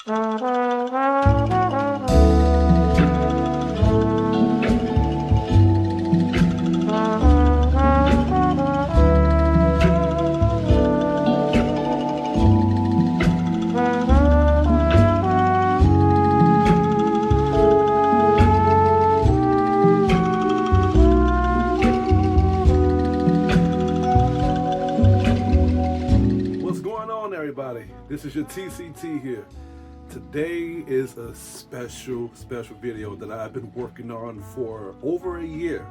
Everybody, this is your TCT here. Today is a special video that I've been working on for over a year.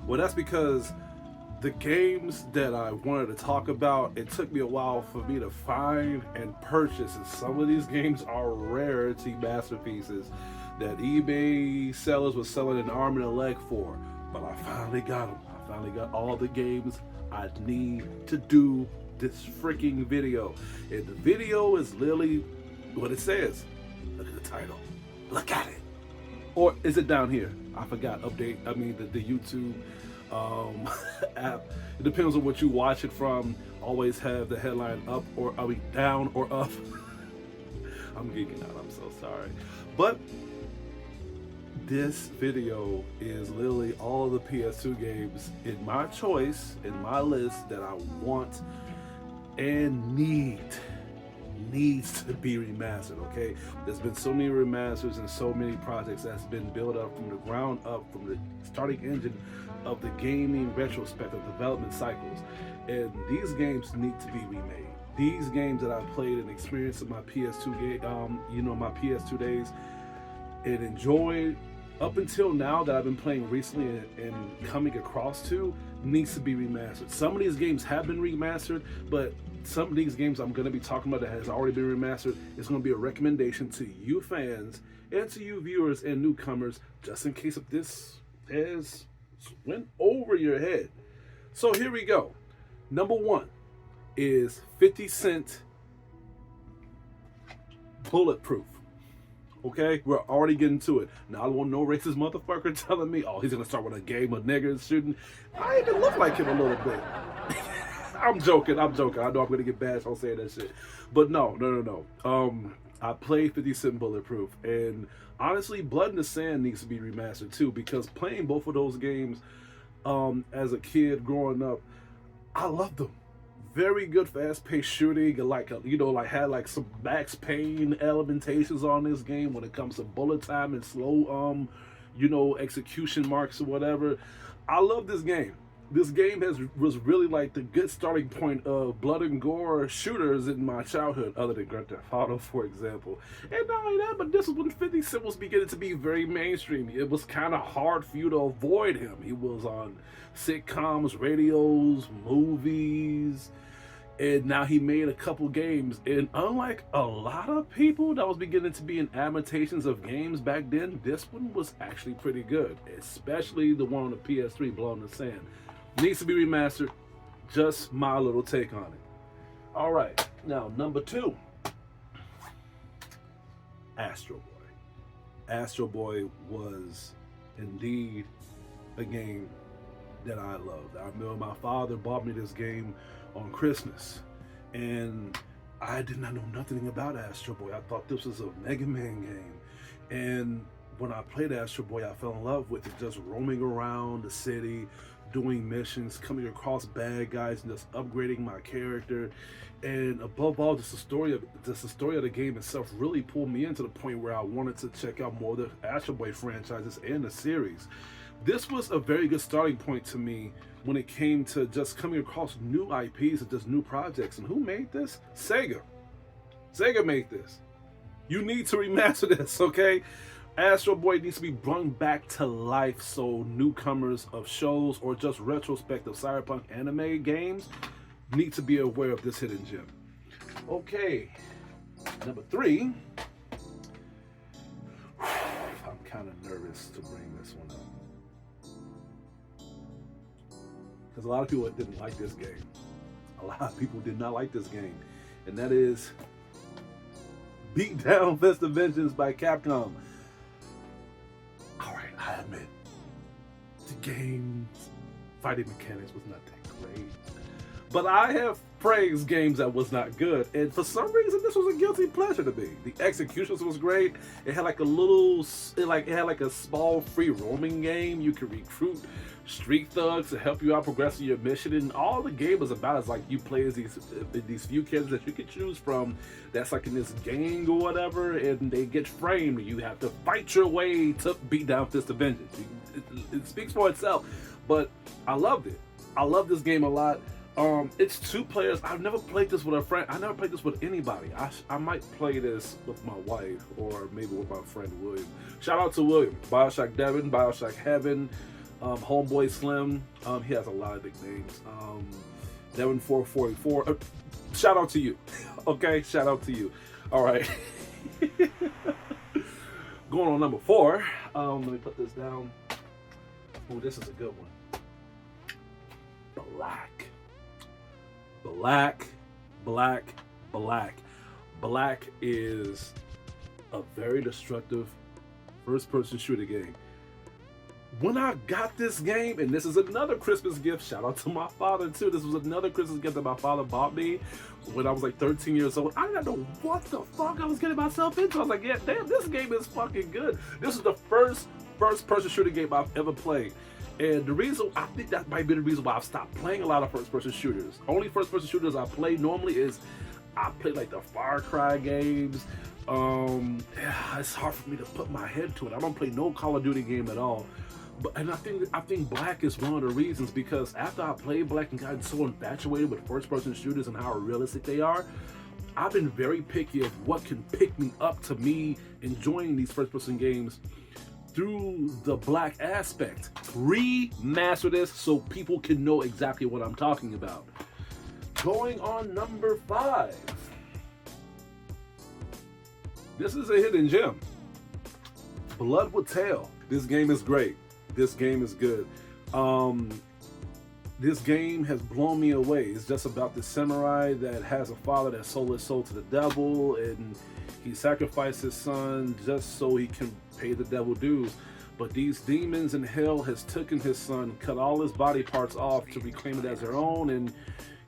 Well, that's because the games that I wanted to talk about, it took me a while for me to find and purchase, and some of these games are rarity masterpieces that eBay sellers were selling an arm and a leg for, but I finally got them. I finally got all the games I need to do this freaking video, and the video is literally what it says. Look at the title, look at it. Or is it down here? I forgot. Update, I mean the YouTube app, it depends on what you watch it from, always have the headline up, or are we down or up? I'm geeking out, I'm so sorry. But this video is literally all of the PS2 games in my choice, in my list, that I want and needs to be remastered. Okay, there's been so many remasters and so many projects that's been built up from the ground up, from the starting engine of the gaming retrospect of development cycles, and these games need to be remade. These games that I played and experienced in my PS2 game, my PS2 days, and enjoyed up until now, that I've been playing recently and coming across to, needs to be remastered. Some of these games have been remastered, but some of these games I'm going to be talking about that has already been remastered is going to be a recommendation to you fans and to you viewers and newcomers, just in case if this has went over your head. So here we go. Number one is 50 Cent Bulletproof. Okay, we're already getting to it. Now I don't want no racist motherfucker telling me, oh, he's gonna start with a game of niggers shooting. I even look like him a little bit. I'm joking. I know I'm gonna get bashed on saying that shit. But no. I played 50 Cent Bulletproof, and honestly, Blood in the Sand needs to be remastered too, because playing both of those games as a kid growing up, I loved them. Very good fast-paced shooting, had some Max Payne elementations on this game when it comes to bullet time and slow execution marks or whatever. I love this game. This game was really like the good starting point of blood and gore shooters in my childhood, other than Grand Theft Auto, for example. And not only that, but this is when 50 Cent was beginning to be very mainstream. It was kind of hard for you to avoid him. He was on sitcoms, radios, movies, and now he made a couple games. And unlike a lot of people that was beginning to be in imitations of games back then, this one was actually pretty good, especially the one on the PS3, Blood in the Sand. Needs to be remastered. Just my little take on it. All right, now number two, Astro Boy. Astro Boy was indeed a game that I loved. I remember my father bought me this game on Christmas, and I did not know nothing about Astro Boy. I thought this was a Mega Man game, and when I played Astro Boy, I fell in love with it, just roaming around the city, doing missions, coming across bad guys, and just upgrading my character. And above all, just the story of the game itself really pulled me in to the point where I wanted to check out more of the Astro Boy franchises and the series. This was a very good starting point to me when it came to just coming across new IPs and just new projects. And who made this? Sega. Sega made this. You need to remaster this, okay? Astro Boy needs to be brought back to life so newcomers of shows or just retrospective cyberpunk anime games need to be aware of this hidden gem. Okay, number three. I'm kind of nervous to bring this one up, because a lot of people didn't like this game. A lot of people did not like this game, and that is Beat Down Festive Vengeance by Capcom. Alright, I admit, the game's fighting mechanics was not that great, But I have praised games that was not good, and for some reason, this was a guilty pleasure to me. The executions was great. It had like a little, it had like a small free roaming game. You could recruit street thugs to help you out progressing your mission, and all the game was about is like you play as these few kids that you can choose from. That's like in this gang or whatever, and they get framed, and you have to fight your way to beat down Fist of Vengeance. It speaks for itself, but I loved it. I love this game a lot. It's 2 players. I've never played this with a friend. I never played this with anybody. I might play this with my wife or maybe with my friend William. Shout out to William. Bioshock Devin, Bioshock Heaven, Homeboy Slim. He has a lot of big names. Devin 444. Shout out to you. Okay, shout out to you. All right. Going on number 4. Let me put this down. Oh, this is a good one. Black is a very destructive first-person shooter game. When I got this game, and this is another Christmas gift, shout out to my father too. This was another Christmas gift that my father bought me when I was like 13 years old. I didn't know what the fuck I was getting myself into. I was like, yeah, damn, this game is fucking good. This is the first-person shooter game I've ever played. And the reason, I think that might be the reason why I've stopped playing a lot of first-person shooters. Only first-person shooters I play normally is, I play like the Far Cry games. It's hard for me to put my head to it. I don't play no Call of Duty game at all. And I think Black is one of the reasons, because after I played Black and gotten so infatuated with first-person shooters and how realistic they are, I've been very picky of what can pick me up to me enjoying these first-person games through the Black aspect. Remaster this so people can know exactly what I'm talking about. Going on number 5. This is a hidden gem. Blood with Tail. This game is great. This game is good. This game has blown me away. It's just about the samurai that has a father that sold his soul to the devil, and he sacrificed his son just so he can pay the devil dues. But these demons in hell has taken his son, cut all his body parts off to reclaim it as their own, and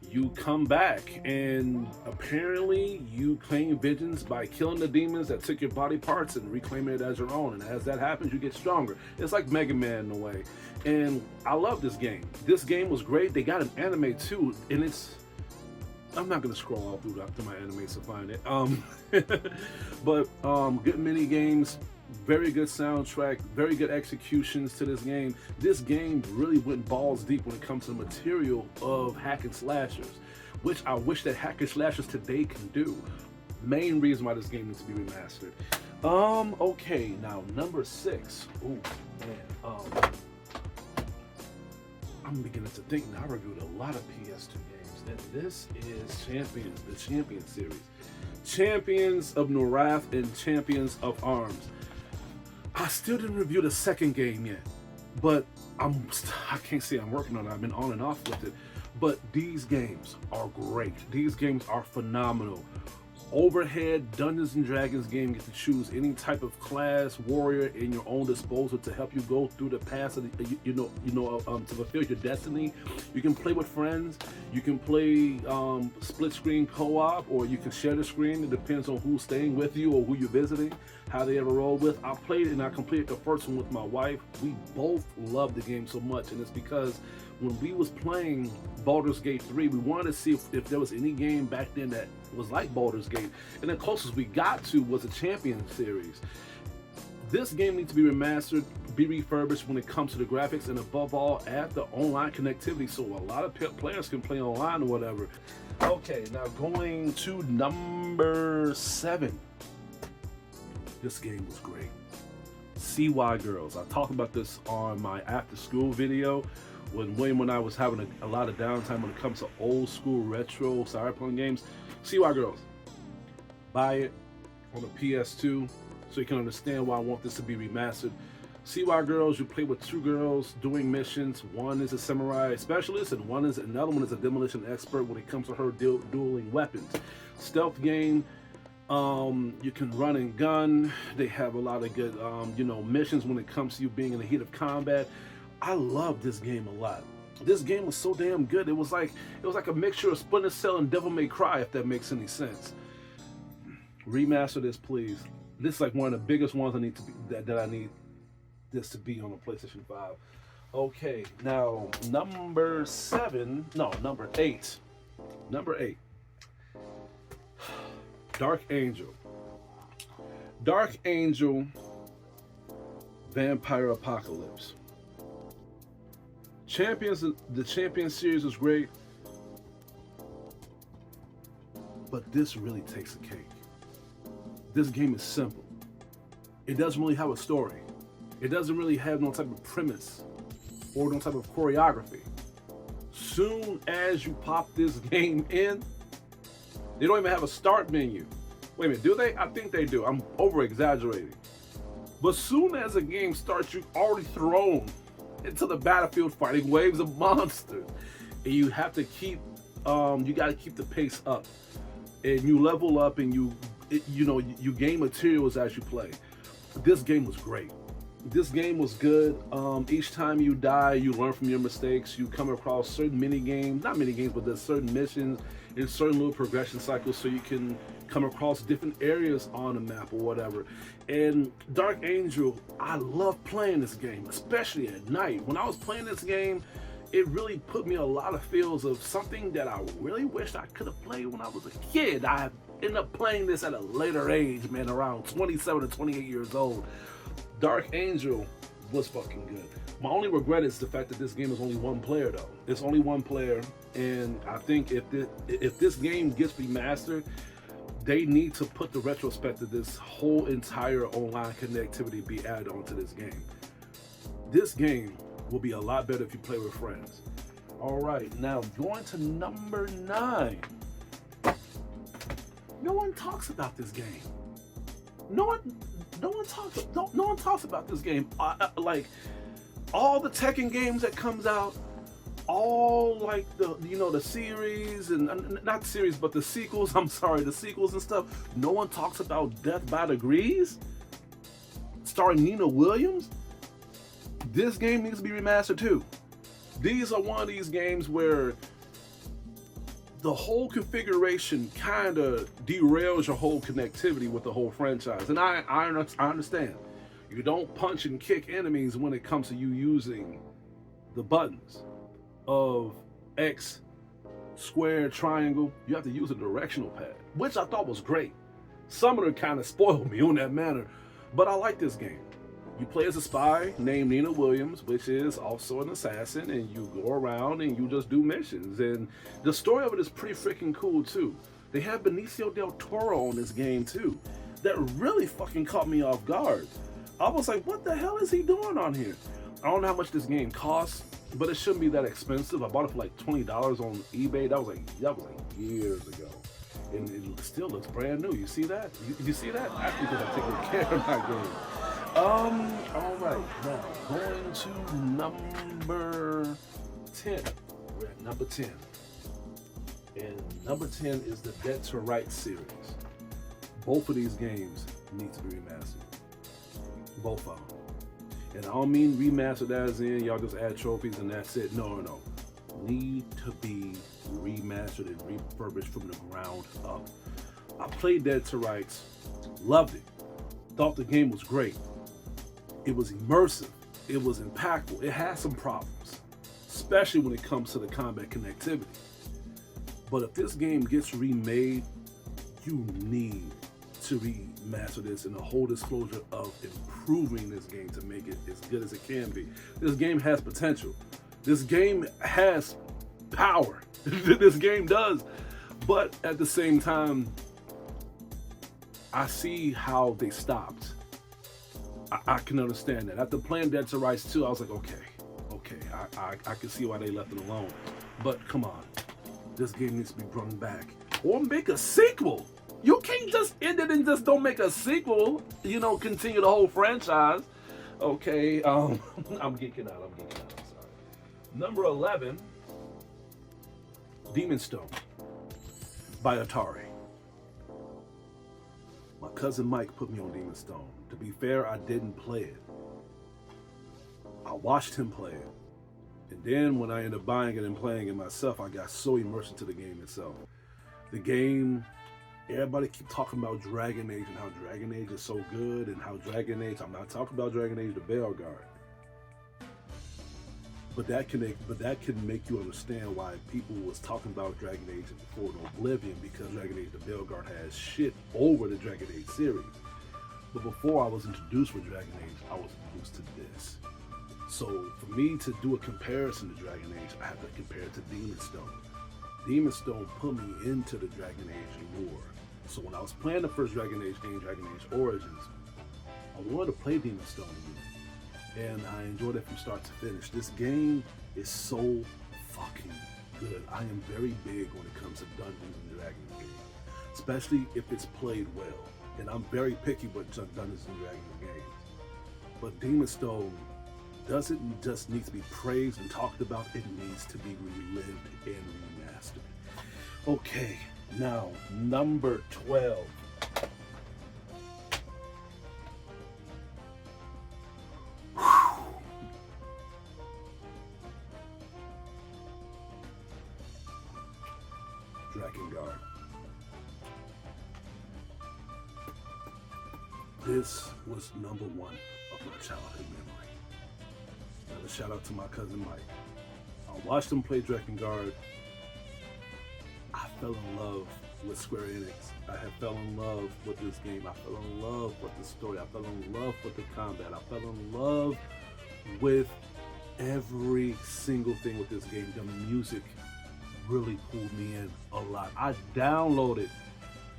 you come back and apparently you claim vengeance by killing the demons that took your body parts and reclaiming it as your own. And as that happens, you get stronger. It's like Mega Man in a way. And I love this game. This game was great. They got an anime too, and it's, I'm not gonna scroll all through my animes to find it. But good mini games, very good soundtrack, very good executions to this game. This game really went balls deep when it comes to the material of hack and slashers, which I wish that hack and slashers today can do. Main reason why this game needs to be remastered. Okay, now number 6. Ooh, man. I'm beginning to think now. I reviewed a lot of PS2 games, and this is Champions, the Champions series. Champions of Norath and Champions of Arms. I still didn't review the second game yet, but I can't say I'm working on it. I've been on and off with it, but these games are great. These games are phenomenal. Overhead Dungeons and Dragons game, you get to choose any type of class warrior in your own disposal to help you go through the path of the, to fulfill your destiny. You can play with friends. You can play split screen co-op, or you can share the screen. It depends on who's staying with you or who you're visiting, how they ever roll with. I played it and I completed the first one with my wife. We both loved the game so much, and it's because when we was playing Baldur's Gate 3, we wanted to see if there was any game back then that was like Baldur's Gate, and the closest we got to was a Champion series. This game needs to be remastered, be refurbished when it comes to the graphics, and above all, add the online connectivity so a lot of players can play online or whatever. Okay, now going to number 7. This game was great. CY Girls. I talked about this on my after school video when William and I was having a lot of downtime when it comes to old school retro cyberpunk games. CY Girls. Buy it on the PS2 so you can understand why I want this to be remastered. CY Girls, you play with 2 girls doing missions. One is a samurai specialist and another one is a demolition expert when it comes to her dueling weapons. Stealth game. You can run and gun. They have a lot of good missions when it comes to you being in the heat of combat. I love this game a lot. This game was so damn good. It was like a mixture of Splinter Cell and Devil May Cry, if that makes any sense. Remaster this, please. This is like one of the biggest ones I need to be that I need this to be on the PlayStation 5. Okay, now number 8. Number 8. Dark Angel. Dark Angel Vampire Apocalypse. The Champion series was great, but this really takes the cake. This game is simple. It doesn't really have a story. It doesn't really have no type of premise or no type of choreography. Soon as you pop this game in, they don't even have a start menu. Wait a minute, do they? I think they do. I'm over exaggerating. But soon as a game starts, you're already thrown into the battlefield fighting waves of monsters. And you have to keep, you got to keep the pace up. And you level up and you gain materials as you play. This game was great. This game was good. Each time you die, you learn from your mistakes. You come across certain not mini games, but there's certain missions and certain little progression cycles, so you can come across different areas on the map or whatever. And Dark Angel, I love playing this game, especially at night. When I was playing this game, it really put me a lot of feels of something that I really wished I could have played when I was a kid. I ended up playing this at a later age, man, around 27 to 28 years old. Dark Angel was fucking good. My only regret is the fact that this game is only one player, though. It's only one player, and I think if this game gets remastered, they need to put the retrospect of this whole entire online connectivity be added onto this game. This game will be a lot better if you play with friends. All right, now going to number 9. No one talks about this game. No one talks about this game. Like all the Tekken games that comes out, all like the series and not series, but the sequels. I'm sorry, the sequels and stuff. No one talks about Death by Degrees, starring Nina Williams. This game needs to be remastered too. These are one of these games where the whole configuration kind of derails your whole connectivity with the whole franchise. And I understand. You don't punch and kick enemies when it comes to you using the buttons of X, square, triangle. You have to use a directional pad, which I thought was great. Some of them kind of spoiled me on that manner, but I like this game. You play as a spy named Nina Williams, which is also an assassin, and you go around and you just do missions. And the story of it is pretty freaking cool too. They have Benicio del Toro on this game too. That really fucking caught me off guard. I was like, what the hell is he doing on here? I don't know how much this game costs, but it shouldn't be that expensive. I bought it for like $20 on eBay. That was like years ago. And it still looks brand new. You see that? You see that? That's because I'm taking care of my game. All right, now going to number 10. We're at number 10. And number 10 is the Dead to Rights series. Both of these games need to be remastered. Both of them. And I don't mean remastered as in y'all just add trophies and that's it. No. Need to be remastered and refurbished from the ground up. I played Dead to Rights, loved it, thought the game was great. It was immersive, it was impactful. It had some problems, especially when it comes to the combat connectivity. But if this game gets remade, you need to remaster this in the whole disclosure of improving this game to make it as good as it can be. This game has potential. This game has power. This game does. But at the same time, I see how they stopped. I can understand that. After playing Dead to Rights 2, I was like, okay, I can see why they left it alone. But come on, this game needs to be brought back. Or make a sequel. You can't just end it and just don't make a sequel, continue the whole franchise. Okay, I'm geeking out, I'm sorry. Number 11, Demon Stone by Atari. My cousin Mike put me on Demon Stone. To be fair, I didn't play it. I watched him play it, And then when I ended up buying it and playing it myself, I got so immersed into the game itself. The game, everybody keep talking about Dragon Age and how Dragon Age is so good and how Dragon Age, I'm not talking about Dragon Age the Veilguard. But that can make you understand why people was talking about Dragon Age before Oblivion, because Dragon Age the Veilguard has shit over the Dragon Age series. But before I was introduced with Dragon Age, I was introduced to this. So for me to do a comparison to Dragon Age, I have to compare it to Demon Stone. Demon Stone put me into the Dragon Age lore. So when I was playing the first Dragon Age game, Dragon Age Origins, I wanted to play Demon Stone again. And I enjoyed it from start to finish. This game is so fucking good. I am very big when it comes to Dungeons and Dragons games, especially if it's played well. And I'm very picky with Dungeons and Dragons games. But Demon Stone doesn't just need to be praised and talked about, it needs to be relived and remastered. Okay, now number 12. Drakengard. This was number one of my childhood memory. Another shout out to my cousin Mike. I watched him play Drakengard. I fell in love with Square Enix. I have fell in love with this game. I fell in love with the story. I fell in love with the combat. I fell in love with every single thing with this game. The music really pulled me in a lot. I downloaded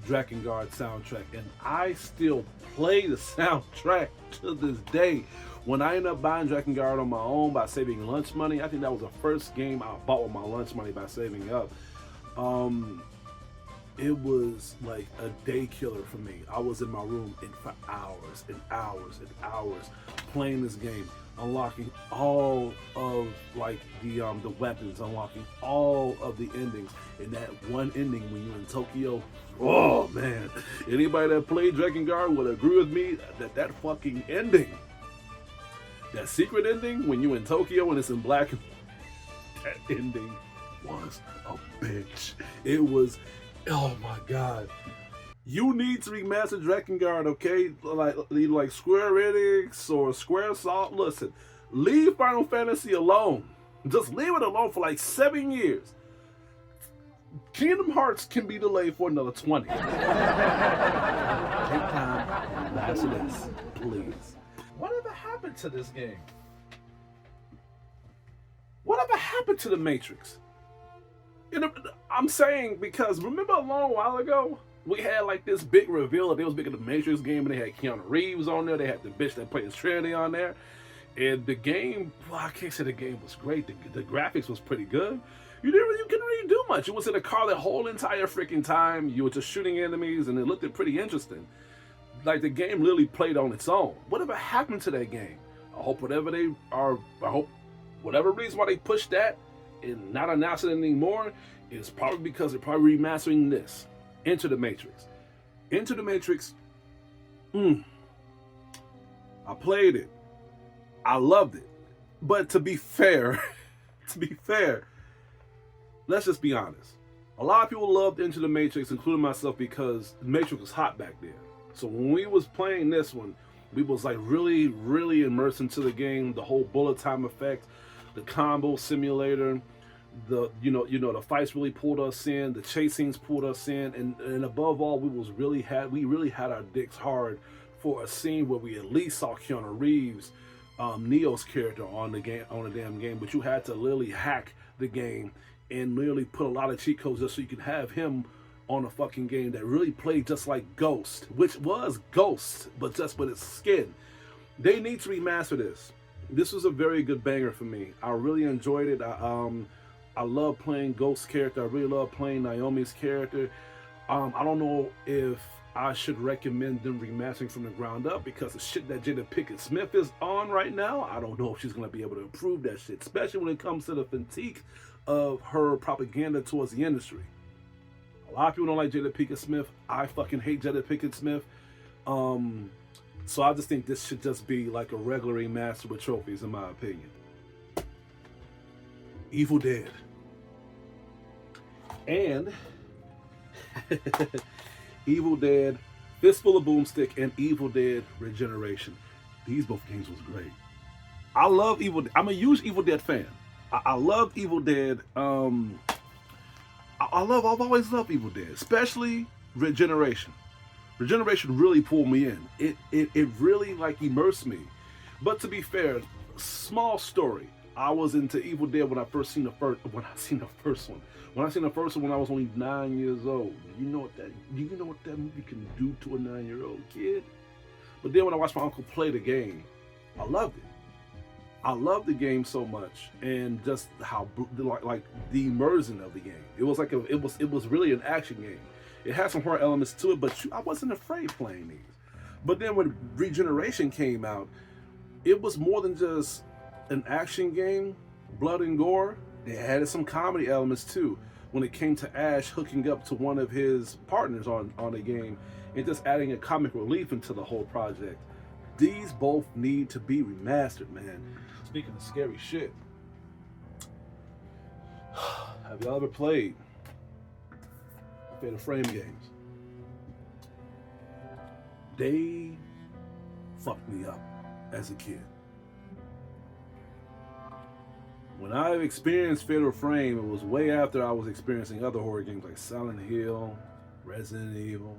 Drakengard soundtrack and I still play the soundtrack to this day. When I ended up buying Drakengard on my own by saving lunch money, I think that was the first game I bought with my lunch money by saving up. It was like a day killer for me. I was in my room for hours and hours and hours playing this game, unlocking all of like the weapons, unlocking all of the endings. And that one ending when you're in Tokyo, oh man, anybody that played Drakengard would agree with me that fucking ending, that secret ending when you're in Tokyo and it's in black, that ending was a bitch. It was, oh my god. You need to remaster Drakengard, okay? Like Square Enix or Squaresoft. Listen, leave Final Fantasy alone. Just leave it alone for like 7 years. Kingdom Hearts can be delayed for another 20. Take time, master this, please. Whatever happened to this game? Whatever happened to the Matrix? I'm saying because remember a long while ago, we had like this big reveal that they was making the Matrix game and they had Keanu Reeves on there. They had the bitch that plays Trinity on there. And the game, well, I can't say the game was great. The graphics was pretty good. You couldn't really do much. It was in a car the whole entire freaking time. You were just shooting enemies and it looked pretty interesting. Like the game literally played on its own. Whatever happened to that game? I hope whatever reason why they pushed that and not announce it anymore is probably because they're probably remastering this. Enter the Matrix. Enter the Matrix. I played it. I loved it. But to be fair, let's just be honest. A lot of people loved Enter the Matrix, including myself, because the Matrix was hot back then. So when we was playing this one, we was like really, really immersed into the game. The whole bullet time effect, the combo simulator, the fights really pulled us in, the chase scenes pulled us in, and above all, we really had our dicks hard for a scene where we at least saw Keanu Reeves, Neo's character on the damn game, but you had to literally hack the game and literally put a lot of cheat codes just so you could have him on a fucking game that really played just like Ghost, which was Ghost, but just with its skin. They need to remaster this. This was a very good banger for me. I really enjoyed it. I love playing Ghost's character. I really love playing Naomi's character. I don't know if I should recommend them remastering from the ground up because the shit that Jada Pinkett Smith is on right now, I don't know if she's going to be able to improve that shit, especially when it comes to the fatigue of her propaganda towards the industry. A lot of people don't like Jada Pinkett Smith. I fucking hate Jada Pinkett Smith. So I just think this should just be like a regular remaster with trophies, in my opinion. Evil Dead, and Evil Dead Fistful of Boomstick and Evil Dead Regeneration. These both games was great. I love Evil. I'm a huge Evil Dead fan. I love Evil Dead. I've always loved Evil Dead, especially Regeneration. Regeneration really pulled me in. It really like immersed me. But to be fair, small story. I was into Evil Dead when I seen the first one. When I seen the first one when I was only 9 years old. Do you know what that movie can do to a 9-year-old kid? But then when I watched my uncle play the game, I loved it. I loved the game so much, and just how like the immersion of the game. It was like it was really an action game. It had some horror elements to it, but I wasn't afraid playing these. But then when Regeneration came out, it was more than just an action game, blood and gore. It had some comedy elements too. When it came to Ash hooking up to one of his partners on the game, and just adding a comic relief into the whole project. These both need to be remastered, man. Speaking of scary shit, have y'all ever played Fatal Frame games? They fucked me up as a kid. When I experienced Fatal Frame, it was way after I was experiencing other horror games like Silent Hill, Resident Evil.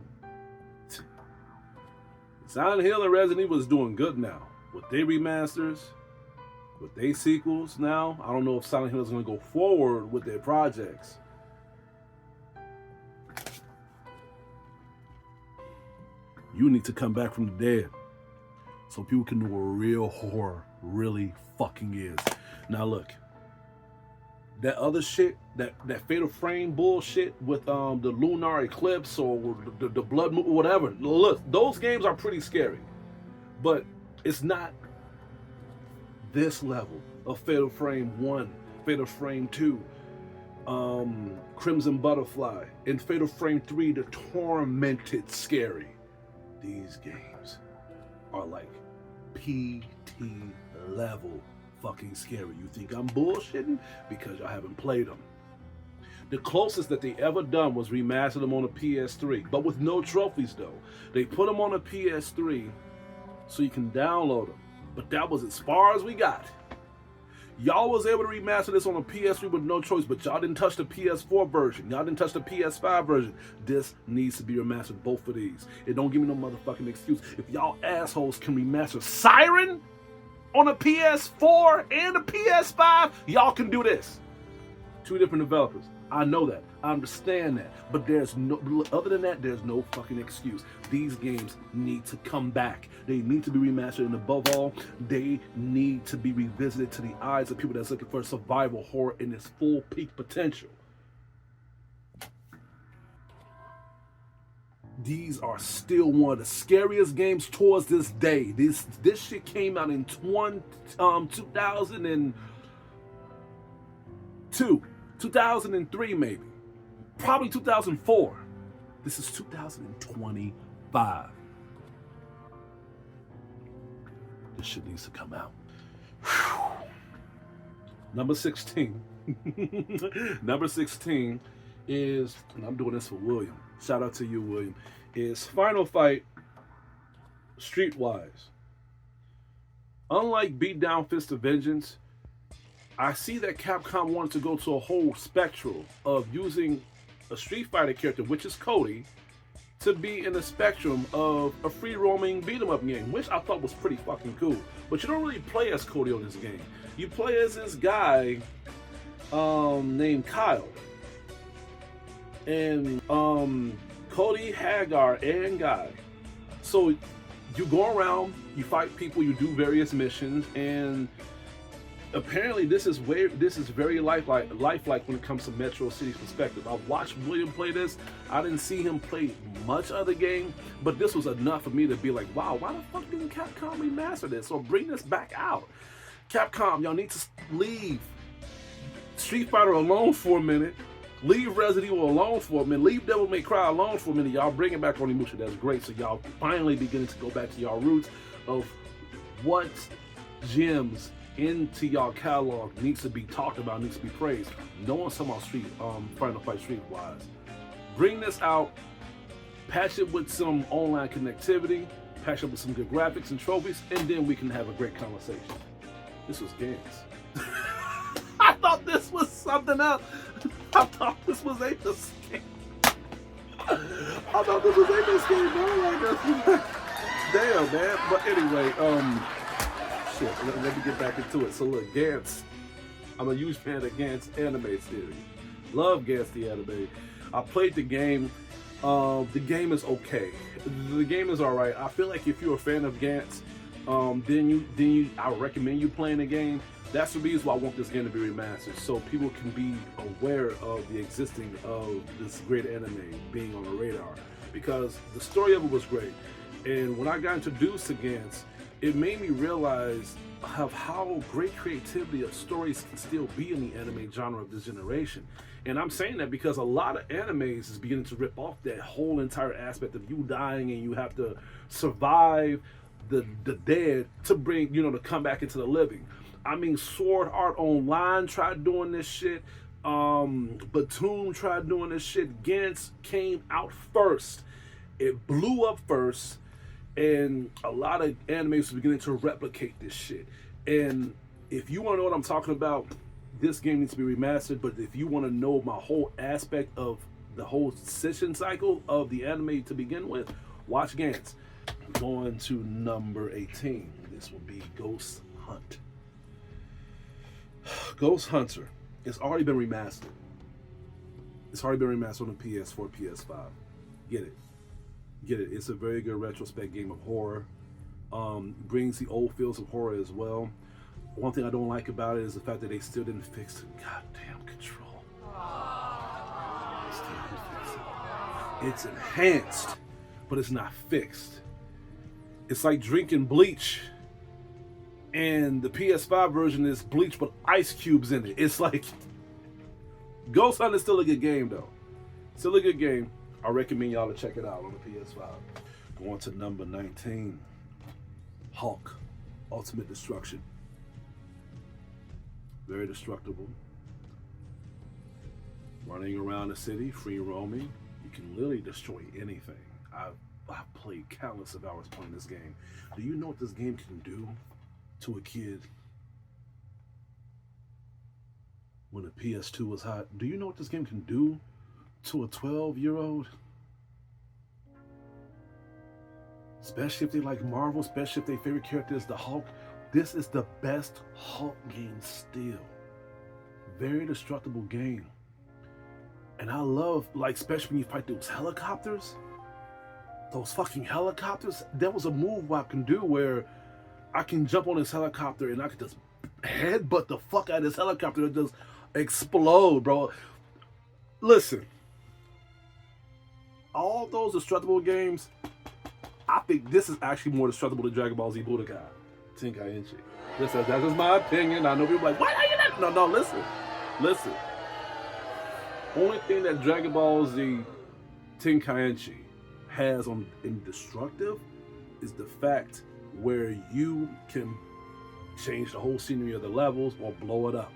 Silent Hill and Resident Evil is doing good now. With their remasters, with their sequels now, I don't know if Silent Hill is going to go forward with their projects. You need to come back from the dead so people can know what real horror really fucking is. Now look, that other shit, that Fatal Frame bullshit with the lunar eclipse or the blood moon, whatever. Look, those games are pretty scary, but it's not this level of Fatal Frame 1, Fatal Frame 2, Crimson Butterfly, and Fatal Frame 3, the tormented scary. These games are like PT level fucking scary. You think I'm bullshitting? Because y'all haven't played them. The closest that they ever done was remaster them on a PS3, but with no trophies though. They put them on a PS3 so you can download them, but that was as far as we got. Y'all was able to remaster this on a PS3 with no choice, but y'all didn't touch the PS4 version. Y'all didn't touch the PS5 version. This needs to be remastered, both of these. It don't give me no motherfucking excuse. If y'all assholes can remaster Siren on a PS4 and a PS5, y'all can do this. Two different developers. I know that. I understand that. But there's no, other than that, there's no fucking excuse. These games need to come back. They need to be remastered, and above all, they need to be revisited to the eyes of people that's looking for survival horror in its full peak potential. These are still one of the scariest games towards this day. This shit came out in 2002, 2003 maybe, probably 2004. This is 2025. This shit needs to come out. Whew. Number 16. Number 16 is, and I'm doing this for William. Shout out to you, William. Is Final Fight Streetwise. Unlike Beatdown Fist of Vengeance, I see that Capcom wanted to go to a whole spectrum of using a Street Fighter character, which is Cody, to be in the spectrum of a free-roaming beat-em-up game, which I thought was pretty fucking cool. But you don't really play as Cody on this game. You play as this guy named Kyle. And Cody, Hagar, and Guy. So you go around, you fight people, you do various missions, and apparently this is very lifelike when it comes to Metro City's perspective. I've watched William play this. I didn't see him play much of the game, but this was enough for me to be like, wow, why the fuck didn't Capcom remaster this or bring this back out? Capcom, y'all need to leave Street Fighter alone for a minute. Leave Resident Evil alone for a minute. Leave Devil May Cry alone for a minute. Y'all bring it back on Onimusha. That's great. So y'all finally beginning to go back to y'all roots of what gems into y'all catalog needs to be talked about, needs to be praised. No one's talking about Final Fight Streetwise. Bring this out, patch it with some online connectivity, patch it with some good graphics and trophies, and then we can have a great conversation. This was Gans. I thought this was something else. I thought this was a game. I thought this was a game, bro. Like, damn, man. But anyway, shit, let me get back into it. So look, Gantz. I'm a huge fan of Gantz anime series. Love Gantz the anime. I played the game. The game is okay. The game is alright. I feel like if you're a fan of Gantz, then I recommend you playing the game. That's the reason why I want this game to be remastered, so people can be aware of the existing of this great anime being on the radar. Because the story of it was great, and when I got introduced to Gantz, it made me realize of how great creativity of stories can still be in the anime genre of this generation. And I'm saying that because a lot of animes is beginning to rip off that whole entire aspect of you dying and you have to survive the dead to bring, to come back into the living. I mean, Sword Art Online tried doing this shit. Batum tried doing this shit. Gantz came out first. It blew up first. And a lot of animes are beginning to replicate this shit. And if you want to know what I'm talking about, this game needs to be remastered. But if you want to know my whole aspect of the whole session cycle of the anime to begin with, watch Gantz. Going to number 18. This will be Ghost Hunt. Ghost Hunter. It's already been remastered. It's already been remastered on the PS4, PS5. Get it. Get it. It's a very good retrospect game of horror. Brings the old feels of horror as well. One thing I don't like about it is the fact that they still didn't fix the goddamn control. They still didn't fix it. It's enhanced, but it's not fixed. It's like drinking bleach, and the PS5 version is bleach with ice cubes in it. It's like, Ghost Hunt is still a good game though. Still a good game. I recommend y'all to check it out on the PS5. Going to number 19. Hulk, Ultimate Destruction. Very destructible. Running around the city, free roaming. You can literally destroy anything. I've played countless of hours playing this game. Do you know what this game can do to a kid when the PS2 was hot? Do you know what this game can do to a 12-year-old? Especially if they like Marvel, especially if their favorite character is the Hulk. This is the best Hulk game still. Very destructible game. And I love, like, especially when you fight those helicopters. Those fucking helicopters. There was a move I can do where I can jump on this helicopter and I can just headbutt the fuck out of this helicopter and just explode, bro. Listen. All those destructible games, I think this is actually more destructible than Dragon Ball Z Budokai Tenkaichi. That's just my opinion. I know people are like, what are you not? No, listen. Only thing that Dragon Ball Z Tenkaichi has in destructive is the fact where you can change the whole scenery of the levels or blow it up.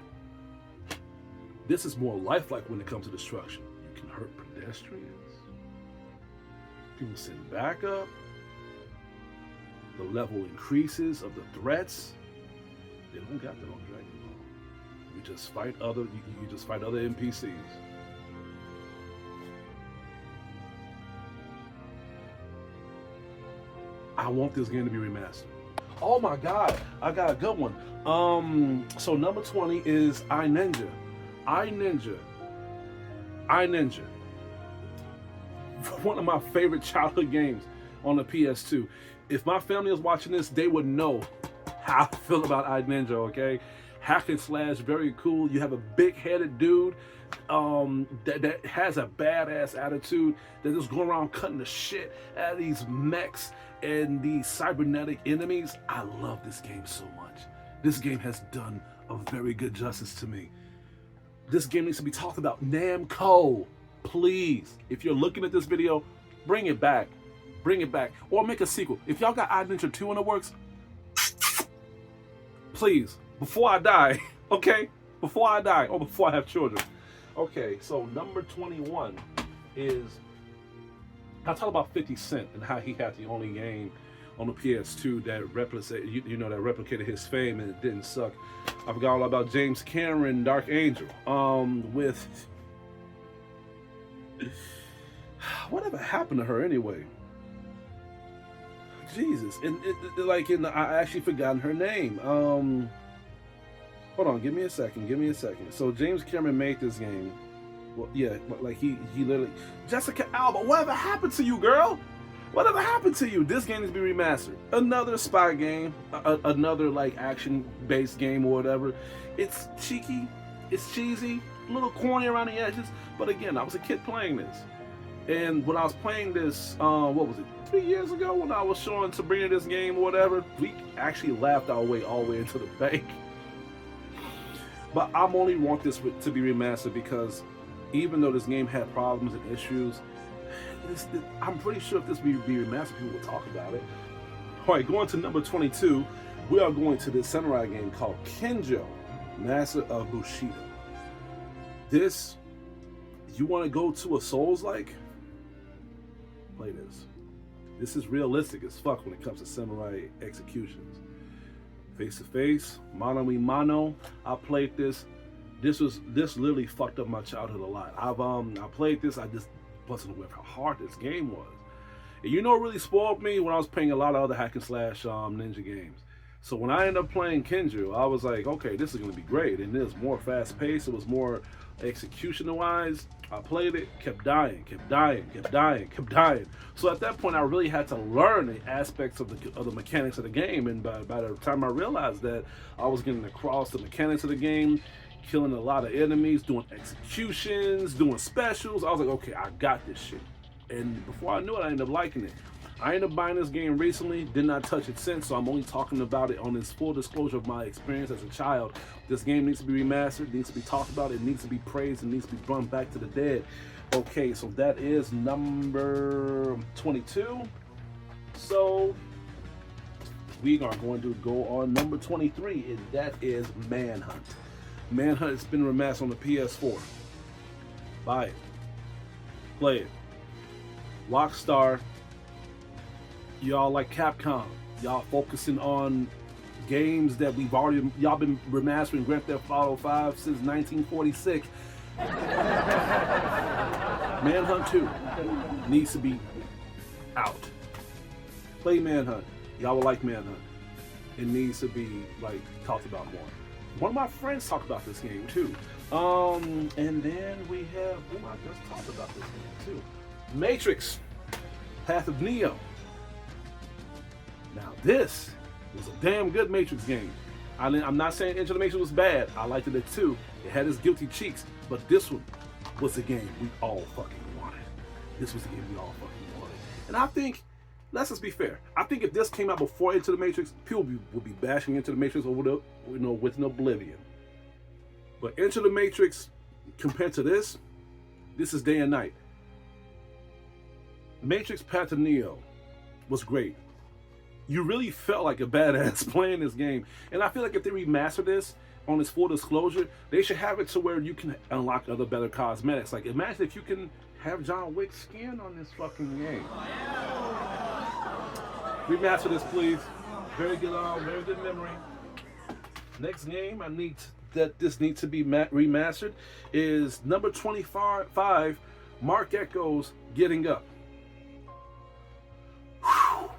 This is more lifelike when it comes to destruction. You can hurt pedestrians. People send backup. The level increases of the threats. They don't got that on Dragon Ball. You just fight other NPCs. I want this game to be remastered. Oh my god, I got a good one. So number 20 is iNinja. iNinja. One of my favorite childhood games on the PS2. If my family is watching this, they would know how I feel about iNinja, okay? Hack and slash, very cool. You have a big-headed dude that has a badass attitude that just going around cutting the shit out of these mechs and these cybernetic enemies. I love this game so much. This game has done a very good justice to me. This game needs to be talked about. Namco, please, if you're looking at this video, bring it back. Bring it back. Or make a sequel. If y'all got iNinja 2 in the works, please, before I die, okay? Before I die, or before I have children. Okay, so number 21 is, I talk about 50 Cent and how he had the only game on the PS2 that replicated his fame and it didn't suck. I forgot all about James Cameron, Dark Angel. With whatever happened to her anyway? Jesus, I actually forgotten her name. Hold on, give me a second. So James Cameron made this game. Well, yeah, like he literally, Jessica Alba. Whatever happened to you, girl? Whatever happened to you? This game needs to be remastered. Another spy game, another like action-based game or whatever. It's cheeky, it's cheesy, a little corny around the edges. But again, I was a kid playing this, and when I was playing this, what was it? 3 years ago when I was showing Sabrina this game or whatever, we actually laughed our way all the way into the bank. But I'm only want this to be remastered because even though this game had problems and issues, I'm pretty sure if this be remastered, people will talk about it. All right, going to number 22, we are going to this samurai game called Kenjo, Master of Bushido. This, you want to go to a Souls-like? Play this. This is realistic as fuck when it comes to samurai executions. Face to face, mano a mano. I played this. This literally fucked up my childhood a lot. I played this. I just wasn't aware of how hard this game was. And you know what really spoiled me? When I was playing a lot of other hack and slash ninja games. So when I ended up playing Kenju, I was like, okay, this is gonna be great. And it was more fast paced. It was more execution wise. I played it, kept dying. So at that point, I really had to learn the aspects of the mechanics of the game. And by the time I realized that, I was getting across the mechanics of the game, killing a lot of enemies, doing executions, doing specials. I was like, okay, I got this shit. And before I knew it, I ended up liking it. I ended up buying this game recently, did not touch it since, so I'm only talking about it on this full disclosure of my experience as a child. This game needs to be remastered, needs to be talked about, it needs to be praised, it needs to be brought back to the dead. Okay, so that is number 22. So we are going to go on number 23, and that is Manhunt. Manhunt has been remastered on the PS4. Buy it. Play it. Rockstar, y'all like Capcom. Y'all focusing on games that y'all been remastering Grand Theft Auto 5 since 1946. Manhunt 2 needs to be out. Play Manhunt. Y'all will like Manhunt. It needs to be like talked about more. One of my friends talked about this game too. And then we have, I just talked about this game too. Matrix, Path of Neo. Now this was a damn good Matrix game. I'm not saying Into the Matrix was bad. I liked it too. It had its guilty cheeks, but this one was the game we all fucking wanted. This was the game we all fucking wanted. And I think, let's just be fair. I think if this came out before Into the Matrix, people would be bashing Into the Matrix over with an oblivion. But Into the Matrix, compared to this is day and night. Matrix Path of Neo was great. You really felt like a badass playing this game. And I feel like if they remaster this on its full disclosure, they should have it to where you can unlock other better cosmetics. Like imagine if you can have John Wick's skin on this fucking game. Remaster this, please. Very good memory. Next game this needs to be remastered is number 25, Mark Echo's Getting Up. Whew.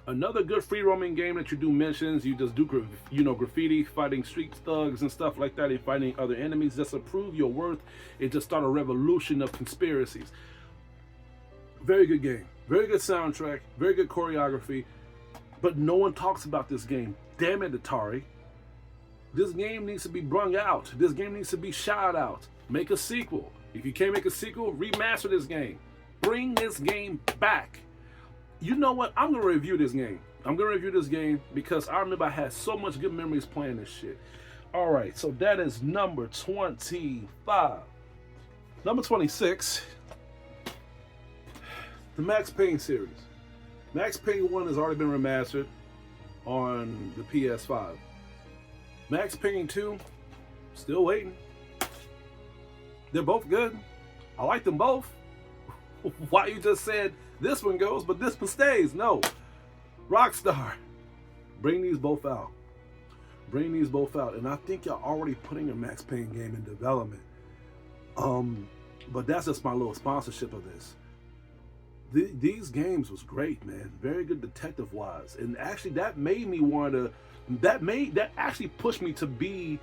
Another good free roaming game that you do missions, you just do graffiti, fighting street thugs and stuff like that, and fighting other enemies just to prove your worth and just start a revolution of conspiracies. Very good game, very good soundtrack, very good choreography, but no one talks about this game. Damn it, Atari. This game needs to be brung out. This game needs to be shot out. Make a sequel. If you can't make a sequel, remaster this game. Bring this game back. You know what? I'm going to review this game. I'm going to review this game because I remember I had so much good memories playing this shit. All right, so that is number 25. Number 26, the Max Payne series. Max Payne 1 has already been remastered on the PS5. Max Payne 2, still waiting. They're both good. I like them both. Why you just said this one goes, but this one stays? No. Rockstar, bring these both out. Bring these both out. And I think y'all already putting a Max Payne game in development. But that's just my little sponsorship of this. These games was great, man. Very good detective-wise. And actually that made me want to, that actually pushed me to be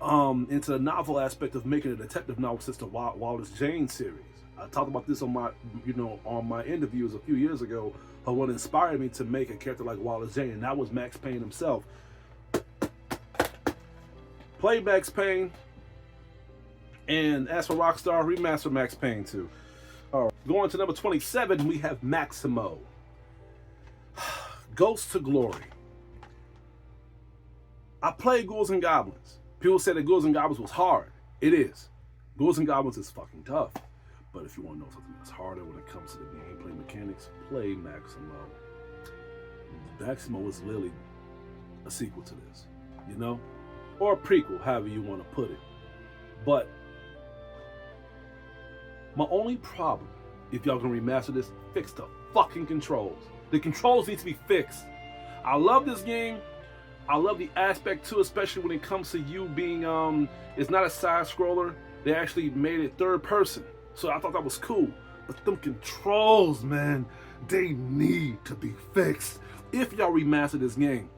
into the novel aspect of making a detective novel since the Wallace Jane series. I talked about this on my, on my interviews a few years ago of what inspired me to make a character like Wallace Jane, and that was Max Payne himself. Play Max Payne, and as for Rockstar, remaster Max Payne 2. Going to number 27, we have Maximo. Ghost to Glory. I played Ghouls and Goblins. People said that Ghouls and Goblins was hard. It is. Ghouls and Goblins is fucking tough. But if you want to know something that's harder when it comes to the gameplay mechanics, play Maximo. Maximo is literally a sequel to this, or a prequel, however you want to put it. But my only problem, if y'all gonna remaster this, fix the fucking controls. The controls need to be fixed. I love this game. I love the aspect too, especially when it comes to you being, it's not a side scroller. They actually made it third person. So I thought that was cool. But them controls, man, they need to be fixed. If y'all remaster this game,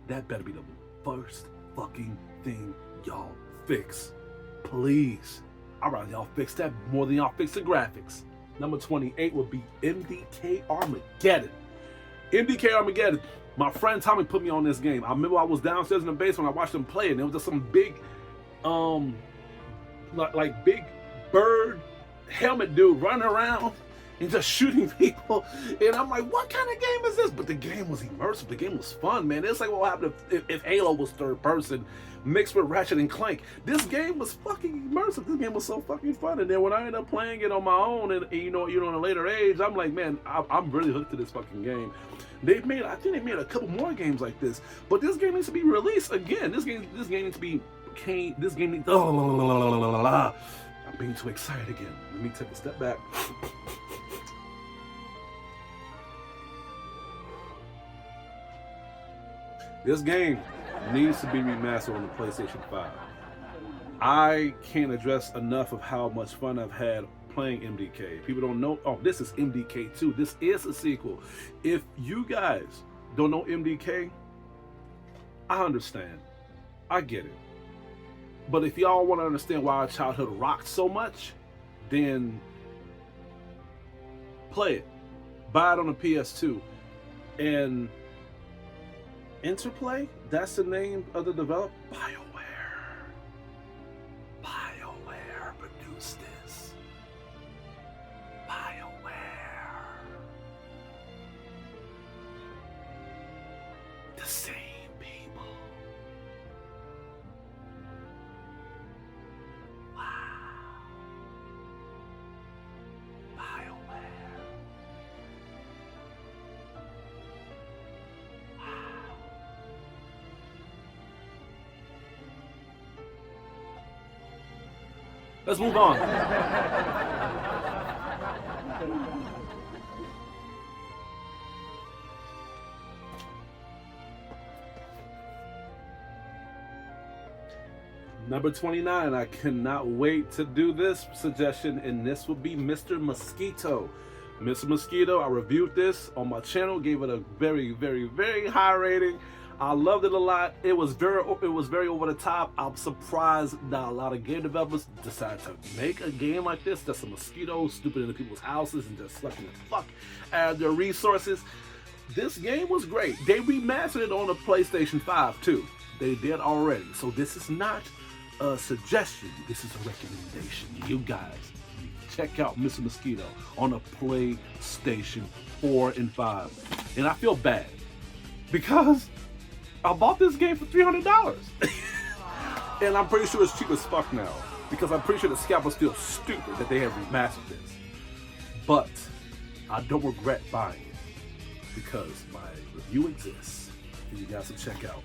that better be the first fucking thing y'all fix. Please. I'd rather y'all fix that more than y'all fix the graphics. Number 28 would be MDK Armageddon. MDK Armageddon. My friend Tommy put me on this game. I remember I was downstairs in the basement. I watched him play, and there was just some big, like big bird helmet dude running around and just shooting people. And I'm like, what kind of game is this? But the game was immersive. The game was fun, man. It's like what happened if Halo was third person mixed with Ratchet and Clank. This game was fucking immersive. This game was so fucking fun. And then when I ended up playing it on my own, and in a later age, I'm like, man, I'm really hooked to this fucking game. I think they made a couple more games like this, but this game needs to be released again. This game needs to be. I'm being too excited again. Let me take a step back. This game needs to be remastered on the PlayStation 5. I can't address enough of how much fun I've had playing MDK. People don't know, this is MDK 2. This is a sequel. If you guys don't know MDK, I understand. I get it. But if y'all want to understand why our childhood rocked so much, then play it. Buy it on the PS2. And Interplay, that's the name of the developer. BioWare produced this. BioWare. The same people. Let's move on. Number 29, I cannot wait to do this suggestion, and this will be Mr. Mosquito. Mr. Mosquito, I reviewed this on my channel, gave it a very, very, very high rating. I loved it a lot. It was very over the top. I'm surprised that a lot of game developers decided to make a game like this. That's a mosquito stupid into people's houses and just sucking the fuck out of their resources. This game was great. They remastered it on the PlayStation 5 too. They did already. So this is not a suggestion. This is a recommendation. You guys, check out Mr. Mosquito on the PlayStation 4 and 5. And I feel bad because I bought this game for $300. And I'm pretty sure it's cheap as fuck now, because I'm pretty sure the scalp was still stupid that they have remastered this. But I don't regret buying it, because my review exists and you guys can check out.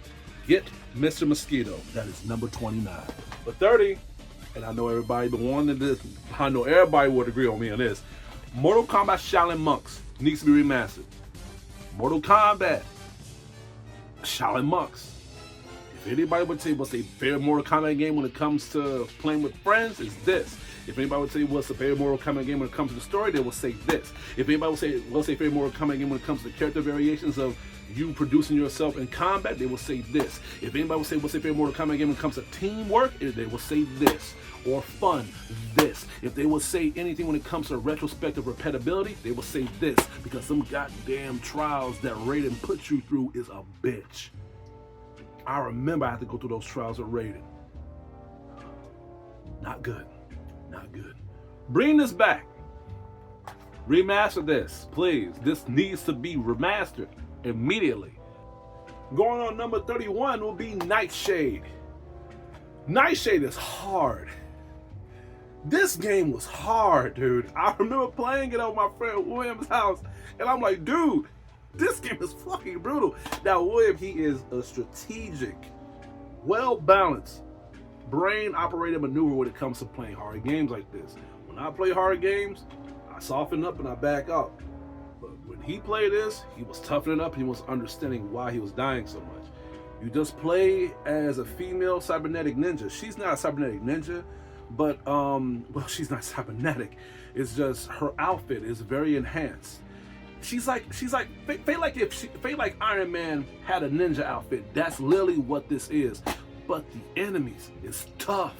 get Mr. Mosquito. That is number 29. But 30, and I know everybody but wanted this, I know everybody would agree on me on this. Mortal Kombat Shaolin Monks needs to be remastered. Mortal Kombat Shaolin Monks. If anybody would say what's their favorite Mortal Kombat game when it comes to playing with friends, it's this. If anybody would say what's the favorite Mortal Kombat game when it comes to the story, they will say this. If anybody would say what's their favorite Mortal Kombat game when it comes to the character variations of you producing yourself in combat, they will say this. If anybody would say what's their favorite Mortal Kombat game when it comes to teamwork, they will say this. Or fun, this. If they will say anything when it comes to retrospective repetibility, they will say this. Because some goddamn trials that Raiden puts you through is a bitch. I remember I had to go through those trials with Raiden. Not good. Not good. Bring this back. Remaster this, please. This needs to be remastered immediately. Going on number 31 will be Nightshade. Nightshade is hard. This game was hard, dude. I remember playing it at my friend William's house, and I'm like, dude, this game is fucking brutal. Now, William, he is a strategic, well-balanced, brain-operated maneuver when it comes to playing hard games like this. When I play hard games, I soften up and I back up. But when he played this, he was toughening up. He was understanding why he was dying so much. You just play as a female cybernetic ninja. She's not a cybernetic ninja, but well, she's not cybernetic. It's just her outfit is very enhanced. She's like feel like Iron Man had a ninja outfit. That's literally what this is. But the enemies is tough.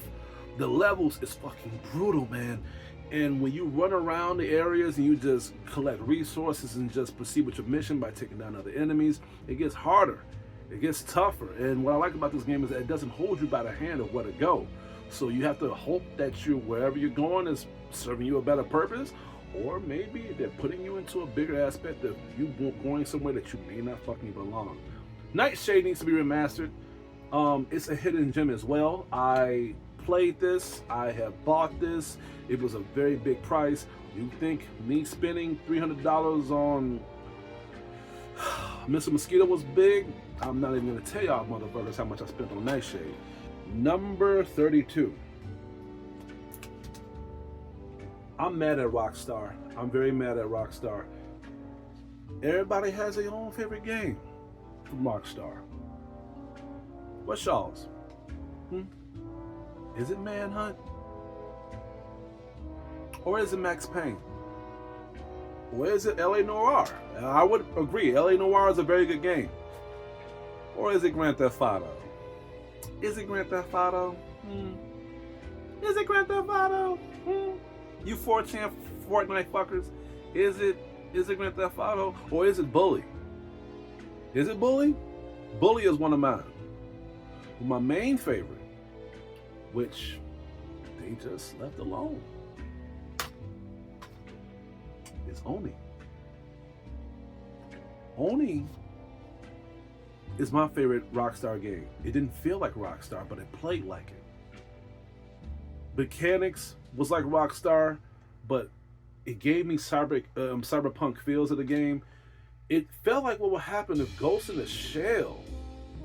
The levels is fucking brutal, man. And when you run around the areas and you just collect resources and just proceed with your mission by taking down other enemies, it gets harder. It gets tougher. And what I like about this game is that it doesn't hold you by the hand of where to go. So you have to hope that wherever you're going is serving you a better purpose, or maybe they're putting you into a bigger aspect of you going somewhere that you may not fucking belong. Nightshade needs to be remastered. It's a hidden gem as well. I played this. I have bought this. It was a very big price. You think me spending $300 on Mr. Mosquito was big? I'm not even going to tell y'all motherfuckers how much I spent on Nightshade. Number 32. I'm mad at Rockstar. I'm very mad at Rockstar. Everybody has their own favorite game from Rockstar. What's y'all's? Is it Manhunt? Or is it Max Payne? Or is it LA Noire? I would agree, LA Noire is a very good game. Or is it Grand Theft Auto? Is it Grand Theft Auto? Is it Grand Theft Auto? You 4chan Fortnite fuckers, is it Grand Theft Auto, or is it Bully? Is it Bully? Bully is one of mine. My main favorite, which they just left alone, is Oni. Oni is my favorite Rockstar game. It didn't feel like Rockstar, but it played like it. Mechanics was like Rockstar, but it gave me cyberpunk feels of the game. It felt like what would happen if Ghost in the Shell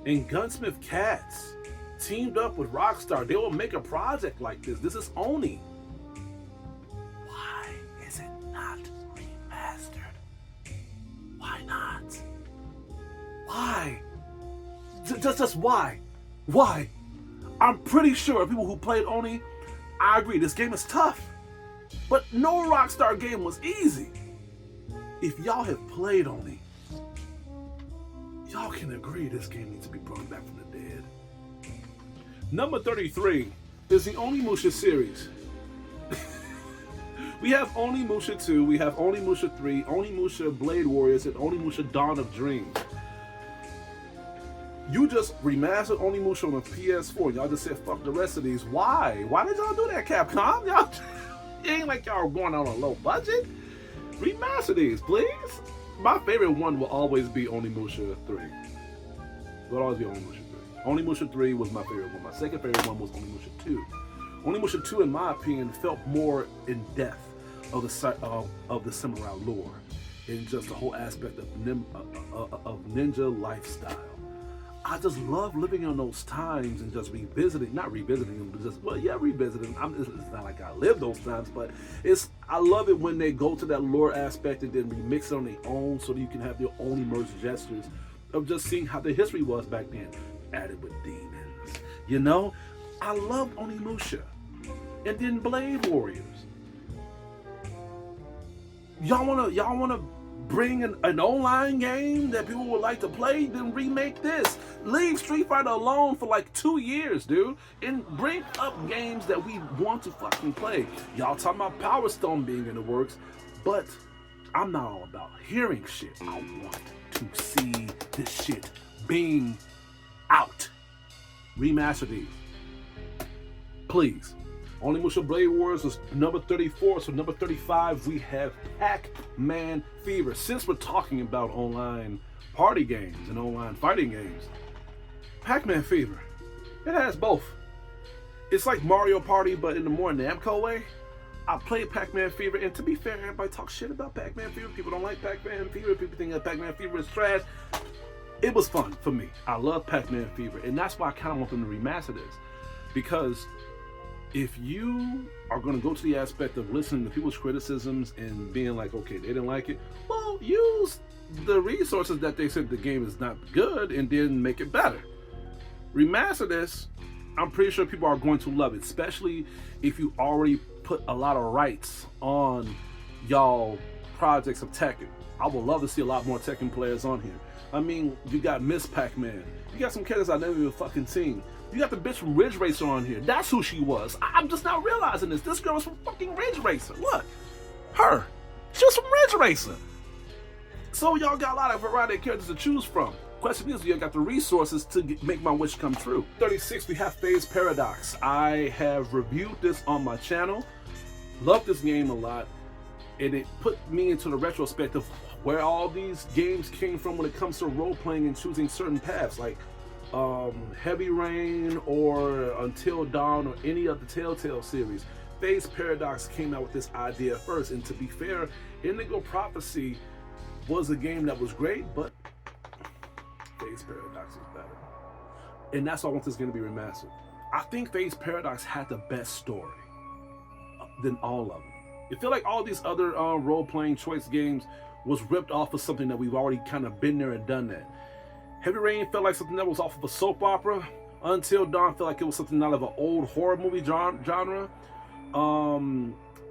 and Gunsmith Cats teamed up with Rockstar. They will make a project like this. This is Oni. Why is it not remastered? Why not? Why? Just why? Why? I'm pretty sure people who played Oni, I agree, this game is tough. But no Rockstar game was easy. If y'all have played Oni, y'all can agree this game needs to be brought back from the dead. Number 33 is the Onimusha series. We have Onimusha 2, we have Onimusha 3, Onimusha Blade Warriors, and Onimusha Dawn of Dreams. You just remastered Onimusha on the PS4. Y'all just said fuck the rest of these. Why? Why did y'all do that, Capcom? Y'all, it ain't like y'all going on a low budget. Remaster these, please. My favorite one will always be Onimusha 3. It will always be Onimusha 3. Onimusha 3 was my favorite one. My second favorite one was Onimusha 2. Onimusha 2, in my opinion, felt more in depth of the samurai lore and just the whole aspect of ninja lifestyle. I just love living in those times and just revisiting, not revisiting them, but just, well, yeah, revisiting. It's not like I lived those times, but I love it when they go to that lore aspect and then remix it on their own so that you can have your own immersive gestures of just seeing how the history was back then, added with demons. You know, I love Onimusha. And then Blade Warriors. Y'all wanna bring an online game that people would like to play, then remake this. Leave Street Fighter alone for like 2 years, dude, and bring up games that we want to fucking play. Y'all talking about Power Stone being in the works, but I'm not all about hearing shit. I want to see this shit being out. Remaster these, please. Onimusha Blade Wars was number 34, so number 35 we have Pac-Man Fever. Since we're talking about online party games and online fighting games, Pac-Man Fever, it has both. It's like Mario Party, but in the more Namco way. I played Pac-Man Fever, and to be fair, everybody talks shit about Pac-Man Fever. People don't like Pac-Man Fever. People think that Pac-Man Fever is trash. It was fun for me. I love Pac-Man Fever, and that's why I kind of want them to remaster this, because if you are going to go to the aspect of listening to people's criticisms and being like, okay, they didn't like it, well, use the resources that they said the game is not good and then make it better. Remaster this. I'm pretty sure people are going to love it, especially if you already put a lot of rights on y'all projects of Tekken. I would love to see a lot more Tekken players on here. I mean, you got Miss Pac-Man. You got some characters I've never even fucking seen. You got the bitch from Ridge Racer on here. That's who she was. I'm just not realizing this. This girl was from fucking Ridge Racer. Look, her. She was from Ridge Racer. So y'all got a lot of variety of characters to choose from. Question is, you got the resources to make my wish come true. 36, we have Phase Paradox. I have reviewed this on my channel. Love this game a lot. And it put me into the retrospect of where all these games came from when it comes to role-playing and choosing certain paths. Like Heavy Rain or Until Dawn or any of the Telltale series. Phase Paradox came out with this idea first, and to be fair, Indigo Prophecy was a game that was great, but Phase Paradox is better. And that's why I want this game to be remastered. I think Phase Paradox had the best story than all of them. It feel like all these other role-playing choice games was ripped off of something that we've already kind of been there and done that. Heavy Rain felt like something that was off of a soap opera. Until Dawn felt like it was something out of an old horror movie genre.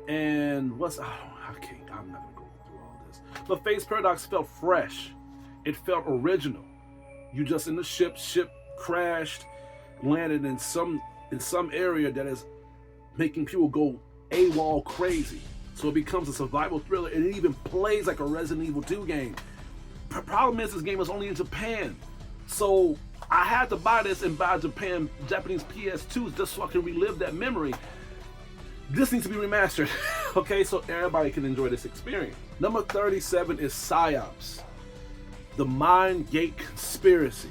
And what's, I'm not gonna go through all this. But Phase Paradox felt fresh. It felt original. You just in the ship crashed, landed in some area that is making people go AWOL crazy. So it becomes a survival thriller, and it even plays like a Resident Evil 2 game. Problem is, this game is only in Japan. So I had to buy this and buy Japanese PS2s just so I can relive that memory. This needs to be remastered, okay, so everybody can enjoy this experience. Number 37 is Psyops, the Mind Gate Conspiracy.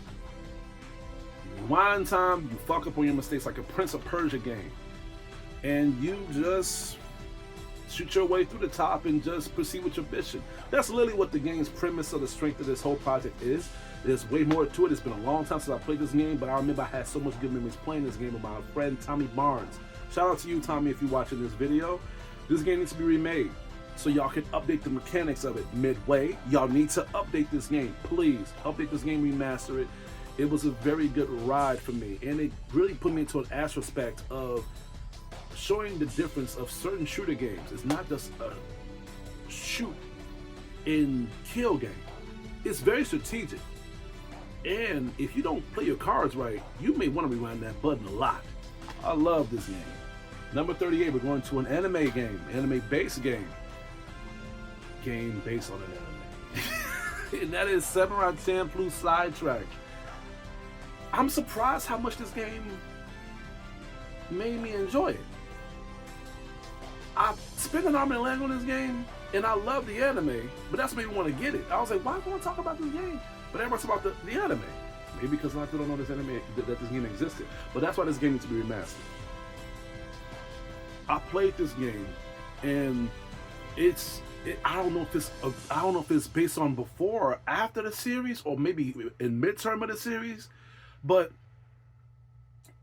You rewind time, you fuck up on your mistakes like a Prince of Persia game. And you just shoot your way through the top and just proceed with your mission. That's literally what the game's premise of the strength of this whole project is. There's way more to it. It's been a long time since I played this game, but I remember I had so much good memories playing this game with my friend Tommy Barnes. Shout out to you, Tommy, if you're watching this video. This game needs to be remade so y'all can update the mechanics of it midway. Y'all need to update this game. Please update this game, remaster it. It was a very good ride for me, and it really put me into an aspect of showing the difference of certain shooter games. It's not just a shoot and kill game. It's very strategic. And if you don't play your cards right, you may want to rewind that button a lot. I love this game. Number 38, we're going to an anime game, anime-based game. Game based on an anime. And that is Samurai Champloo Sidetrack. I'm surprised how much this game made me enjoy it. I spent an arm and a leg on this game, and I love the anime, but that's made me want to get it. I was like, why do I want to talk about this game? But everyone's about the anime. Maybe because a lot of people don't know this anime, that this game existed. But that's why this game needs to be remastered. I played this game, and I don't know if it's based on before or after the series, or maybe in midterm of the series. But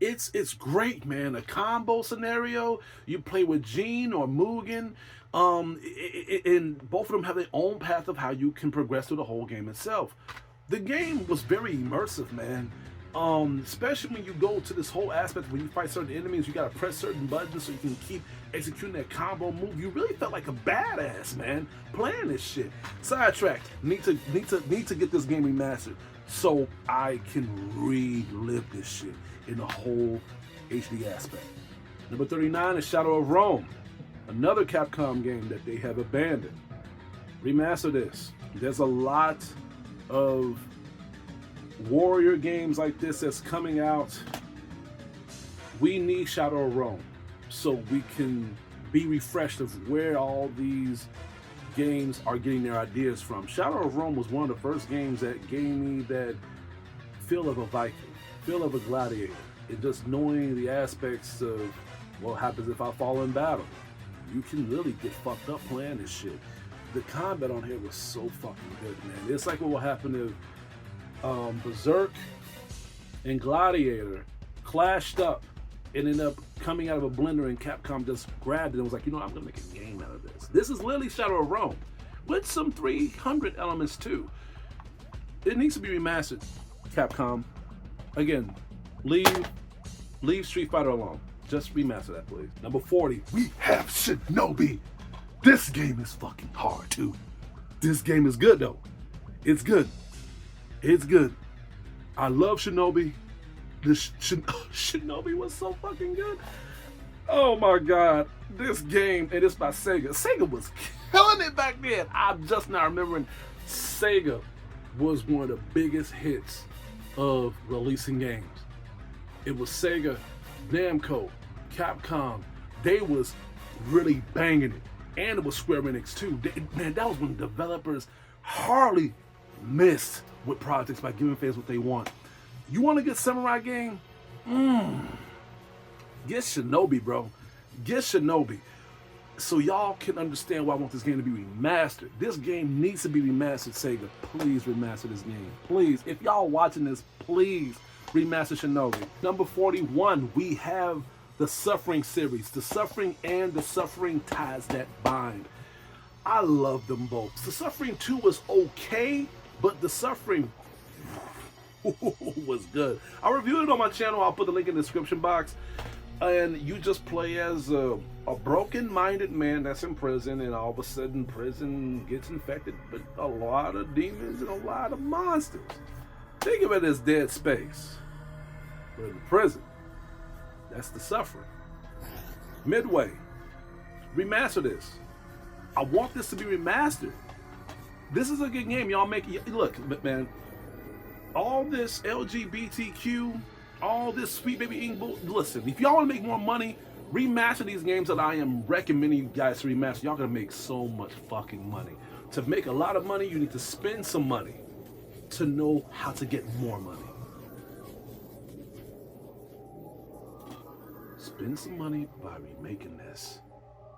it's great, man. A combo scenario, you play with Gene or Mugen, and both of them have their own path of how you can progress through the whole game itself. The game was very immersive, man. Especially when you go to this whole aspect when you fight certain enemies, you gotta press certain buttons so you can keep executing that combo move. You really felt like a badass, man, playing this shit. Sidetracked. Need to get this game remastered so I can relive this shit in the whole HD aspect. Number 39 is Shadow of Rome, another Capcom game that they have abandoned. Remaster this. There's a lot of warrior games like this that's coming out. We need Shadow of Rome so we can be refreshed of where all these games are getting their ideas from. Shadow of Rome was one of the first games that gave me that feel of a Viking, feel of a gladiator, and just knowing the aspects of what happens if I fall in battle. You can really get fucked up playing this shit. The combat on here was so fucking good, man. It's like what will happen if Berserk and Gladiator clashed up and ended up coming out of a blender, and Capcom just grabbed it and was like, you know what, I'm gonna make a game out of this. This is literally Shadow of Rome with some 300 elements too. It needs to be remastered, Capcom. Again, leave Street Fighter alone. Just remaster that, please. Number 40, we have Shinobi. This game is fucking hard too. This game is good though. It's good. It's good. I love Shinobi. This Shinobi was so fucking good. Oh my god. This game, and it's by Sega. Sega was killing it back then. I'm just now remembering Sega was one of the biggest hits of releasing games. It was Sega, Namco, Capcom. They was really banging it. And it was Square Enix too. Man, that was when developers hardly missed with projects by giving fans what they want. You want a good samurai game? Get Shinobi, bro. Get Shinobi. So y'all can understand why I want this game to be remastered. This game needs to be remastered, Sega. Please remaster this game. Please. If y'all watching this, please remaster Shinobi. Number 41, we have the Suffering series. The Suffering and the Suffering Ties That Bind. I love them both. The Suffering 2 was okay, but the Suffering was good. I reviewed it on my channel. I'll put the link in the description box. And you just play as a broken-minded man that's in prison, and all of a sudden prison gets infected with a lot of demons and a lot of monsters. Think of it as Dead Space. But in the prison, that's the Suffering. Midway, remaster this. I want this to be remastered. This is a good game. Y'all make it. Look, man, all this LGBTQ, all this sweet baby ink. Listen, if y'all want to make more money, remaster these games that I am recommending you guys to remaster. Y'all gonna make so much fucking money. To make a lot of money, you need to spend some money to know how to get more money. Spend some money by remaking this,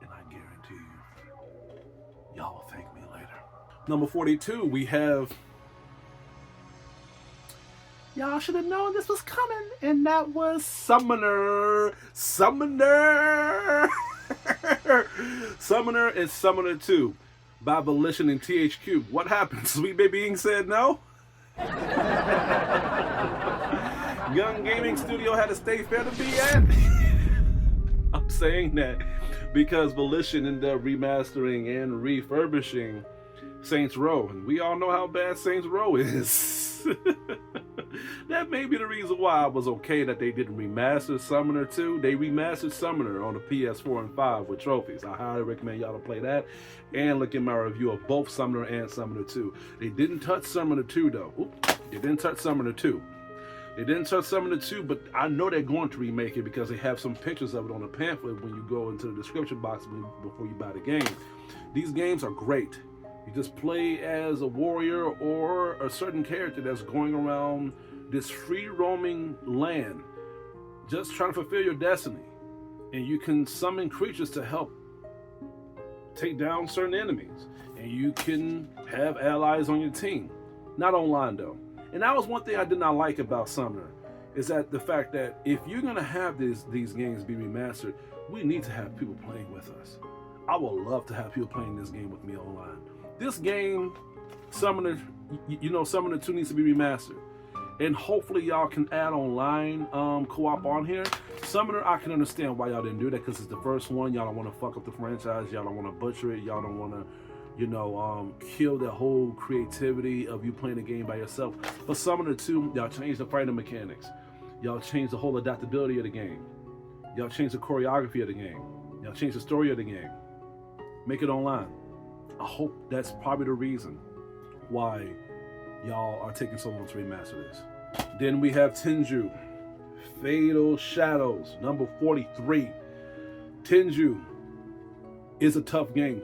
and I guarantee you, y'all will thank me later. Number 42, we have... Y'all should have known this was coming, and that was Summoner. Summoner! Summoner is Summoner 2 by Volition and THQ. What happened? Sweet Baby Ink said no? Young Gaming Studio had to stay fair to be at. I'm saying that because Volition ended up remastering and refurbishing Saints Row, and we all know how bad Saints Row is. That may be the reason why I was okay that they didn't remaster Summoner 2. They remastered Summoner on the PS4 and 5 with trophies. I highly recommend y'all to play that and look at my review of both Summoner and Summoner 2. They didn't touch Summoner 2 though. They didn't touch Summoner 2. They didn't touch Summoner 2, but I know they're going to remake it because they have some pictures of it on the pamphlet when you go into the description box before you buy the game. These games are great. You just play as a warrior or a certain character that's going around this free roaming land, just trying to fulfill your destiny. And you can summon creatures to help take down certain enemies. And you can have allies on your team. Not online though. And that was one thing I did not like about Summoner. is that the fact that if you're gonna have these games be remastered, we need to have people playing with us. I would love to have people playing this game with me online. This game, Summoner 2 needs to be remastered. And hopefully y'all can add online co-op on here. Summoner, I can understand why y'all didn't do that, because it's the first one. Y'all don't want to fuck up the franchise. Y'all don't want to butcher it. Y'all don't want to, kill the whole creativity of you playing the game by yourself. But Summoner 2, y'all changed the fighting mechanics. Y'all changed the whole adaptability of the game. Y'all changed the choreography of the game. Y'all changed the story of the game. Make it online. I hope that's probably the reason why y'all are taking so long to remaster this. Then we have Tenju, Fatal Shadows, number 43. Tenju is a tough game.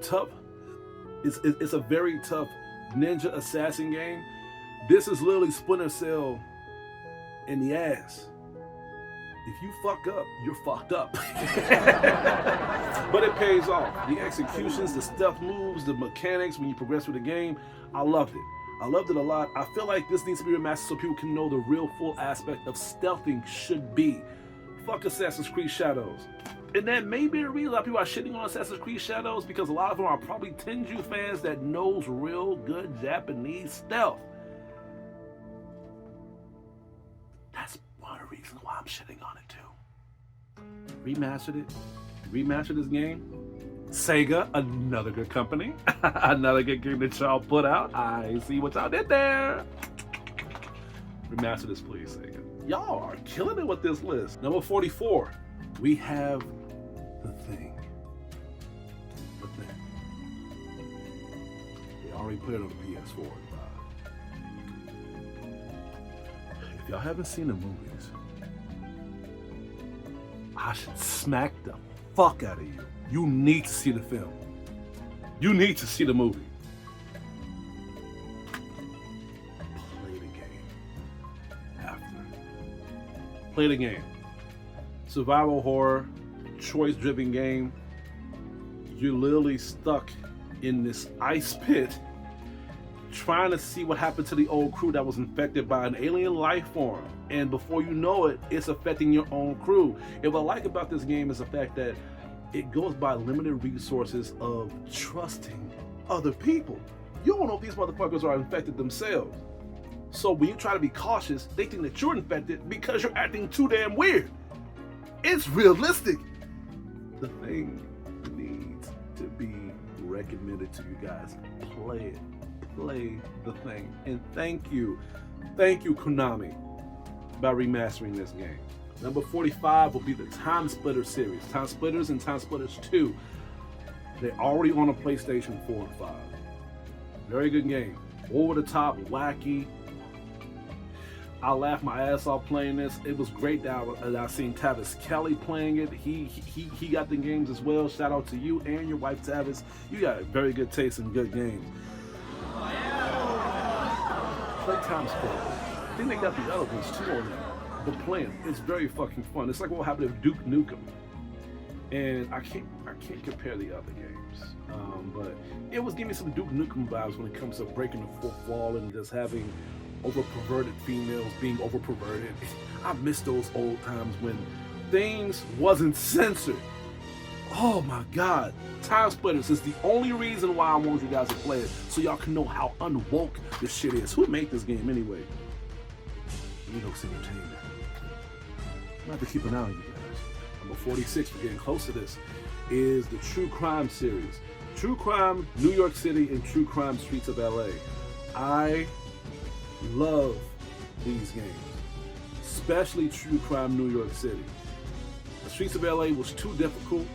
It's a very tough ninja assassin game. This is literally Splinter Cell in the ass. If you fuck up, you're fucked up. But it pays off. The executions, the stealth moves, the mechanics when you progress through the game, I loved it. I loved it a lot. I feel like this needs to be remastered so people can know the real full aspect of stealthing should be. Fuck Assassin's Creed Shadows. And that may be the reason a lot of people are shitting on Assassin's Creed Shadows, because a lot of them are probably Tenju fans that knows real good Japanese stealth. That's one of the reasons why I'm shitting on it too. Remastered this game. Sega, another good company. Another good game that y'all put out. I see what y'all did there. Remaster this, please, Sega. Y'all are killing it with this list. Number 44, we have The Thing. The Thing. They already put it on the PS4. If y'all haven't seen the movies, I should smack the fuck out of you. You need to see the film. You need to see the movie. Play the game after. Play the game. Survival horror, choice-driven game. You're literally stuck in this ice pit trying to see what happened to the old crew that was infected by an alien life form. And before you know it, it's affecting your own crew. And what I like about this game is the fact that it goes by limited resources of trusting other people. You don't know if these motherfuckers are infected themselves. So when you try to be cautious, they think that you're infected because you're acting too damn weird. It's realistic. The Thing needs to be recommended to you guys. Play it. Play The Thing. And thank you Konami, by remastering this game. Number 45 will be the Time Splitters series. Time Splitters and Time Splitters 2. They're already on a PlayStation 4 and 5. Very good game. Over the top, wacky. I laughed my ass off playing this. It was great that I seen Tavis Kelly playing it. He got the games as well. Shout out to you and your wife Tavis. You got very good taste in good games. Play Time Splitters. I think they got the other ones too on there. But play them. It's very fucking fun. It's like what happened to Duke Nukem. And I can't compare the other games. But it was giving me some Duke Nukem vibes when it comes to breaking the fourth wall and just having over-perverted females being over-perverted. I miss those old times when things wasn't censored. Oh my God. Time Splitters is the only reason why I want you guys to play it, so y'all can know how unwoke this shit is. Who made this game anyway? Linux Entertainment. I'm gonna have to keep an eye on you guys. Number 46, we're getting close to this, is the True Crime series. True Crime New York City and True Crime Streets of LA. I love these games, especially True Crime New York City. The Streets of LA was too difficult.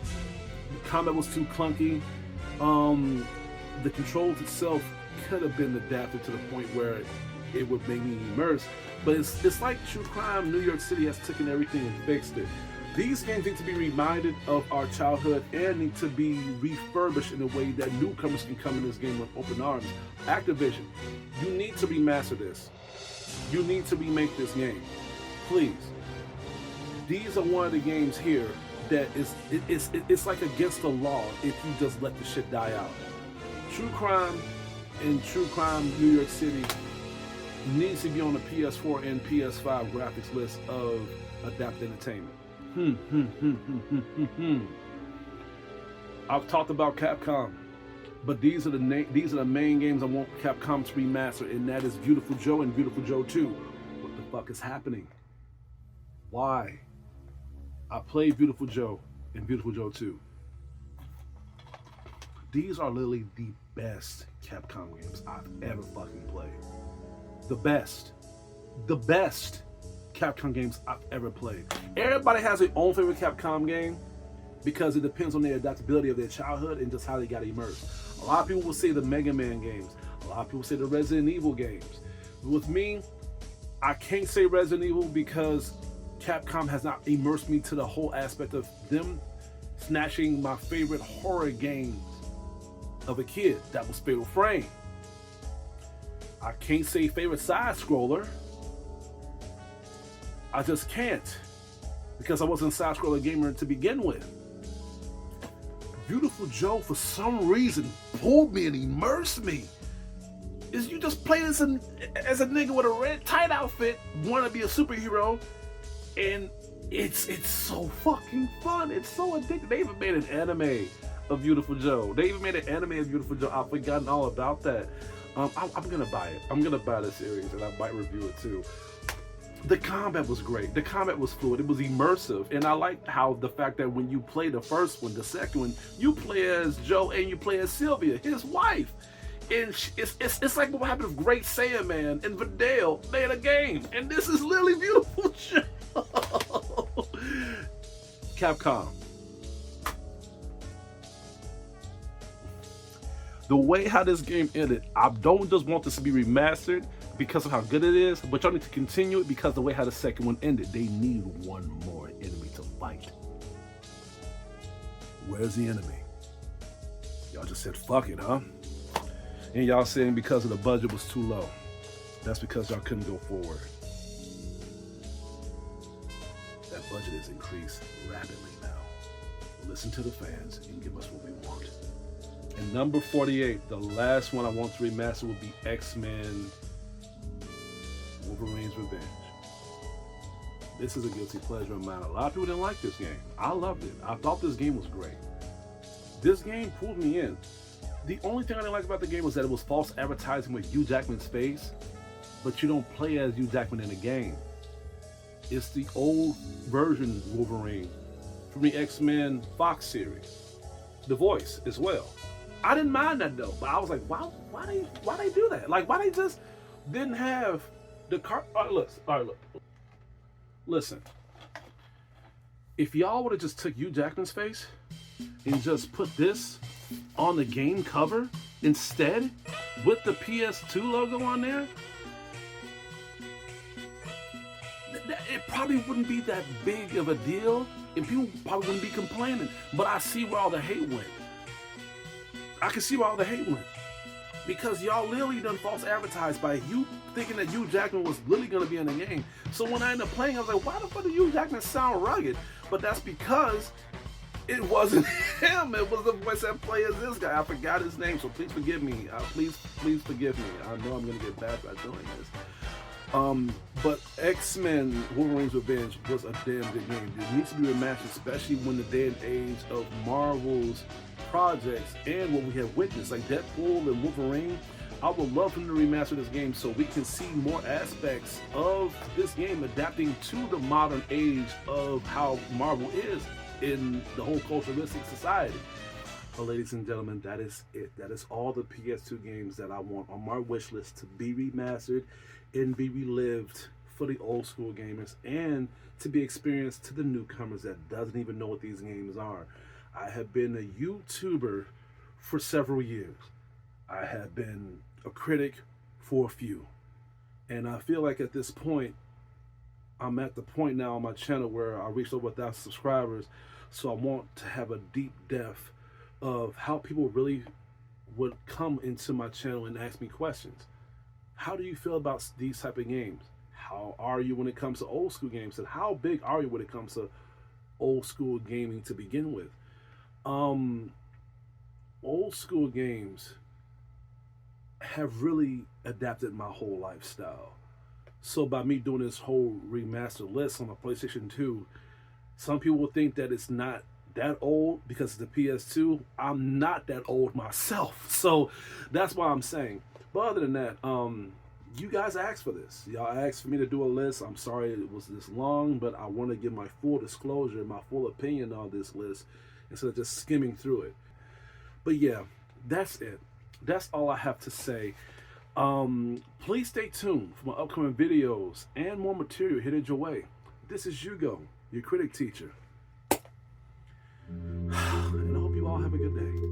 The combat was too clunky. The controls itself could have been adapted to the point where it would make me immerse. But it's like True Crime New York City has taken everything and fixed it. These games need to be reminded of our childhood and need to be refurbished in a way that newcomers can come in this game with open arms. Activision, you need to remaster this. You need to remake this game. Please. These are one of the games here that it's like against the law if you just let the shit die out. True Crime and True Crime New York City needs to be on the PS4 and PS5 graphics list of adapted entertainment. I've talked about Capcom, but these are the main games I want Capcom to remaster, and that is Beautiful Joe and Beautiful Joe 2. What the fuck is happening? Why? I played Beautiful Joe and Beautiful Joe 2. These are literally the best Capcom games I've ever fucking played. The best Capcom games I've ever played. Everybody has their own favorite Capcom game because it depends on their adaptability of their childhood and just how they got immersed. A lot of people will say the Mega Man games. A lot of people say the Resident Evil games. With me, I can't say Resident Evil because Capcom has not immersed me to the whole aspect of them snatching my favorite horror games of a kid. That was Fatal Frame. I can't say favorite side scroller. I just can't because I wasn't a side scroller gamer to begin with. Beautiful Joe, for some reason, pulled me and immersed me. Is you just play as a nigga with a red tight outfit, want to be a superhero, and it's so fucking fun. It's so addictive. They even made an anime of Beautiful Joe. I've forgotten all about that. I'm gonna buy it. I'm gonna buy the series and I might review it too. The combat was great. The combat was fluid. It was immersive. And I liked how the fact that when you play the first one, the second one, you play as Joe and you play as Sylvia, his wife. And it's like what happened if Great Saiyaman and Vidal made a game. And this is literally Beautiful Joe. Capcom. The way how this game ended, I don't just want this to be remastered because of how good it is, but y'all need to continue it because the way how the second one ended. They need one more enemy to fight. Where's the enemy? Y'all just said, fuck it, huh? And y'all saying because of the budget was too low. That's because y'all couldn't go forward. That budget has increased rapidly now. Listen to the fans and give us what we want. And number 48, the last one I want to remaster would be X-Men Wolverine's Revenge. This is a guilty pleasure of mine. A lot of people didn't like this game. I loved it. I thought this game was great. This game pulled me in. The only thing I didn't like about the game was that it was false advertising with Hugh Jackman's face, but you don't play as Hugh Jackman in the game. It's the old version Wolverine from the X-Men Fox series. The voice as well. I didn't mind that though, but I was like, why they do that? Like, why they just didn't have the car? All right, look. Listen. If y'all would have just took Hugh Jackman's face and just put this on the game cover instead with the PS2 logo on there, it probably wouldn't be that big of a deal and people probably wouldn't be complaining. But I see where all the hate went. I can see where all the hate went. Because y'all literally done false advertised by you thinking that Hugh Jackman was literally going to be in the game. So when I ended up playing, I was like, why the fuck did Hugh Jackman sound rugged? But that's because it wasn't him. It was the voice that played as this guy. I forgot his name, so please forgive me. Please forgive me. I know I'm going to get bad by doing this. But X-Men Wolverine's Revenge was a damn good game. It needs to be remastered, especially when the day and age of Marvel's projects and what we have witnessed, like Deadpool and Wolverine. I would love them to remaster this game so we can see more aspects of this game adapting to the modern age of how Marvel is in the whole culturalistic society. But ladies and gentlemen, that is it. That is all the PS2 games that I want on my wish list to be remastered and be relived for the old school gamers and to be experienced to the newcomers that doesn't even know what these games are. I have been a YouTuber for several years. I have been a critic for a few. And I feel like at this point, I'm at the point now on my channel where I reached over 1,000 subscribers. So I want to have a deep depth of how people really would come into my channel and ask me questions. How do you feel about these type of games? How are you when it comes to old school games? And how big are you when it comes to old school gaming to begin with? Old school games, have really adapted my whole lifestyle. So by me doing this whole remastered list on the PlayStation 2, some people will think that it's not that old because it's the PS2. I'm not that old myself. So that's why I'm saying. But other than that, you guys asked for this. Y'all asked for me to do a list. I'm sorry it was this long, but I want to give my full disclosure, my full opinion on this list instead of just skimming through it. But yeah, that's it. That's all I have to say. Please stay tuned for my upcoming videos and more material headed your way. This is Hugo, your critic teacher. And I hope you all have a good day.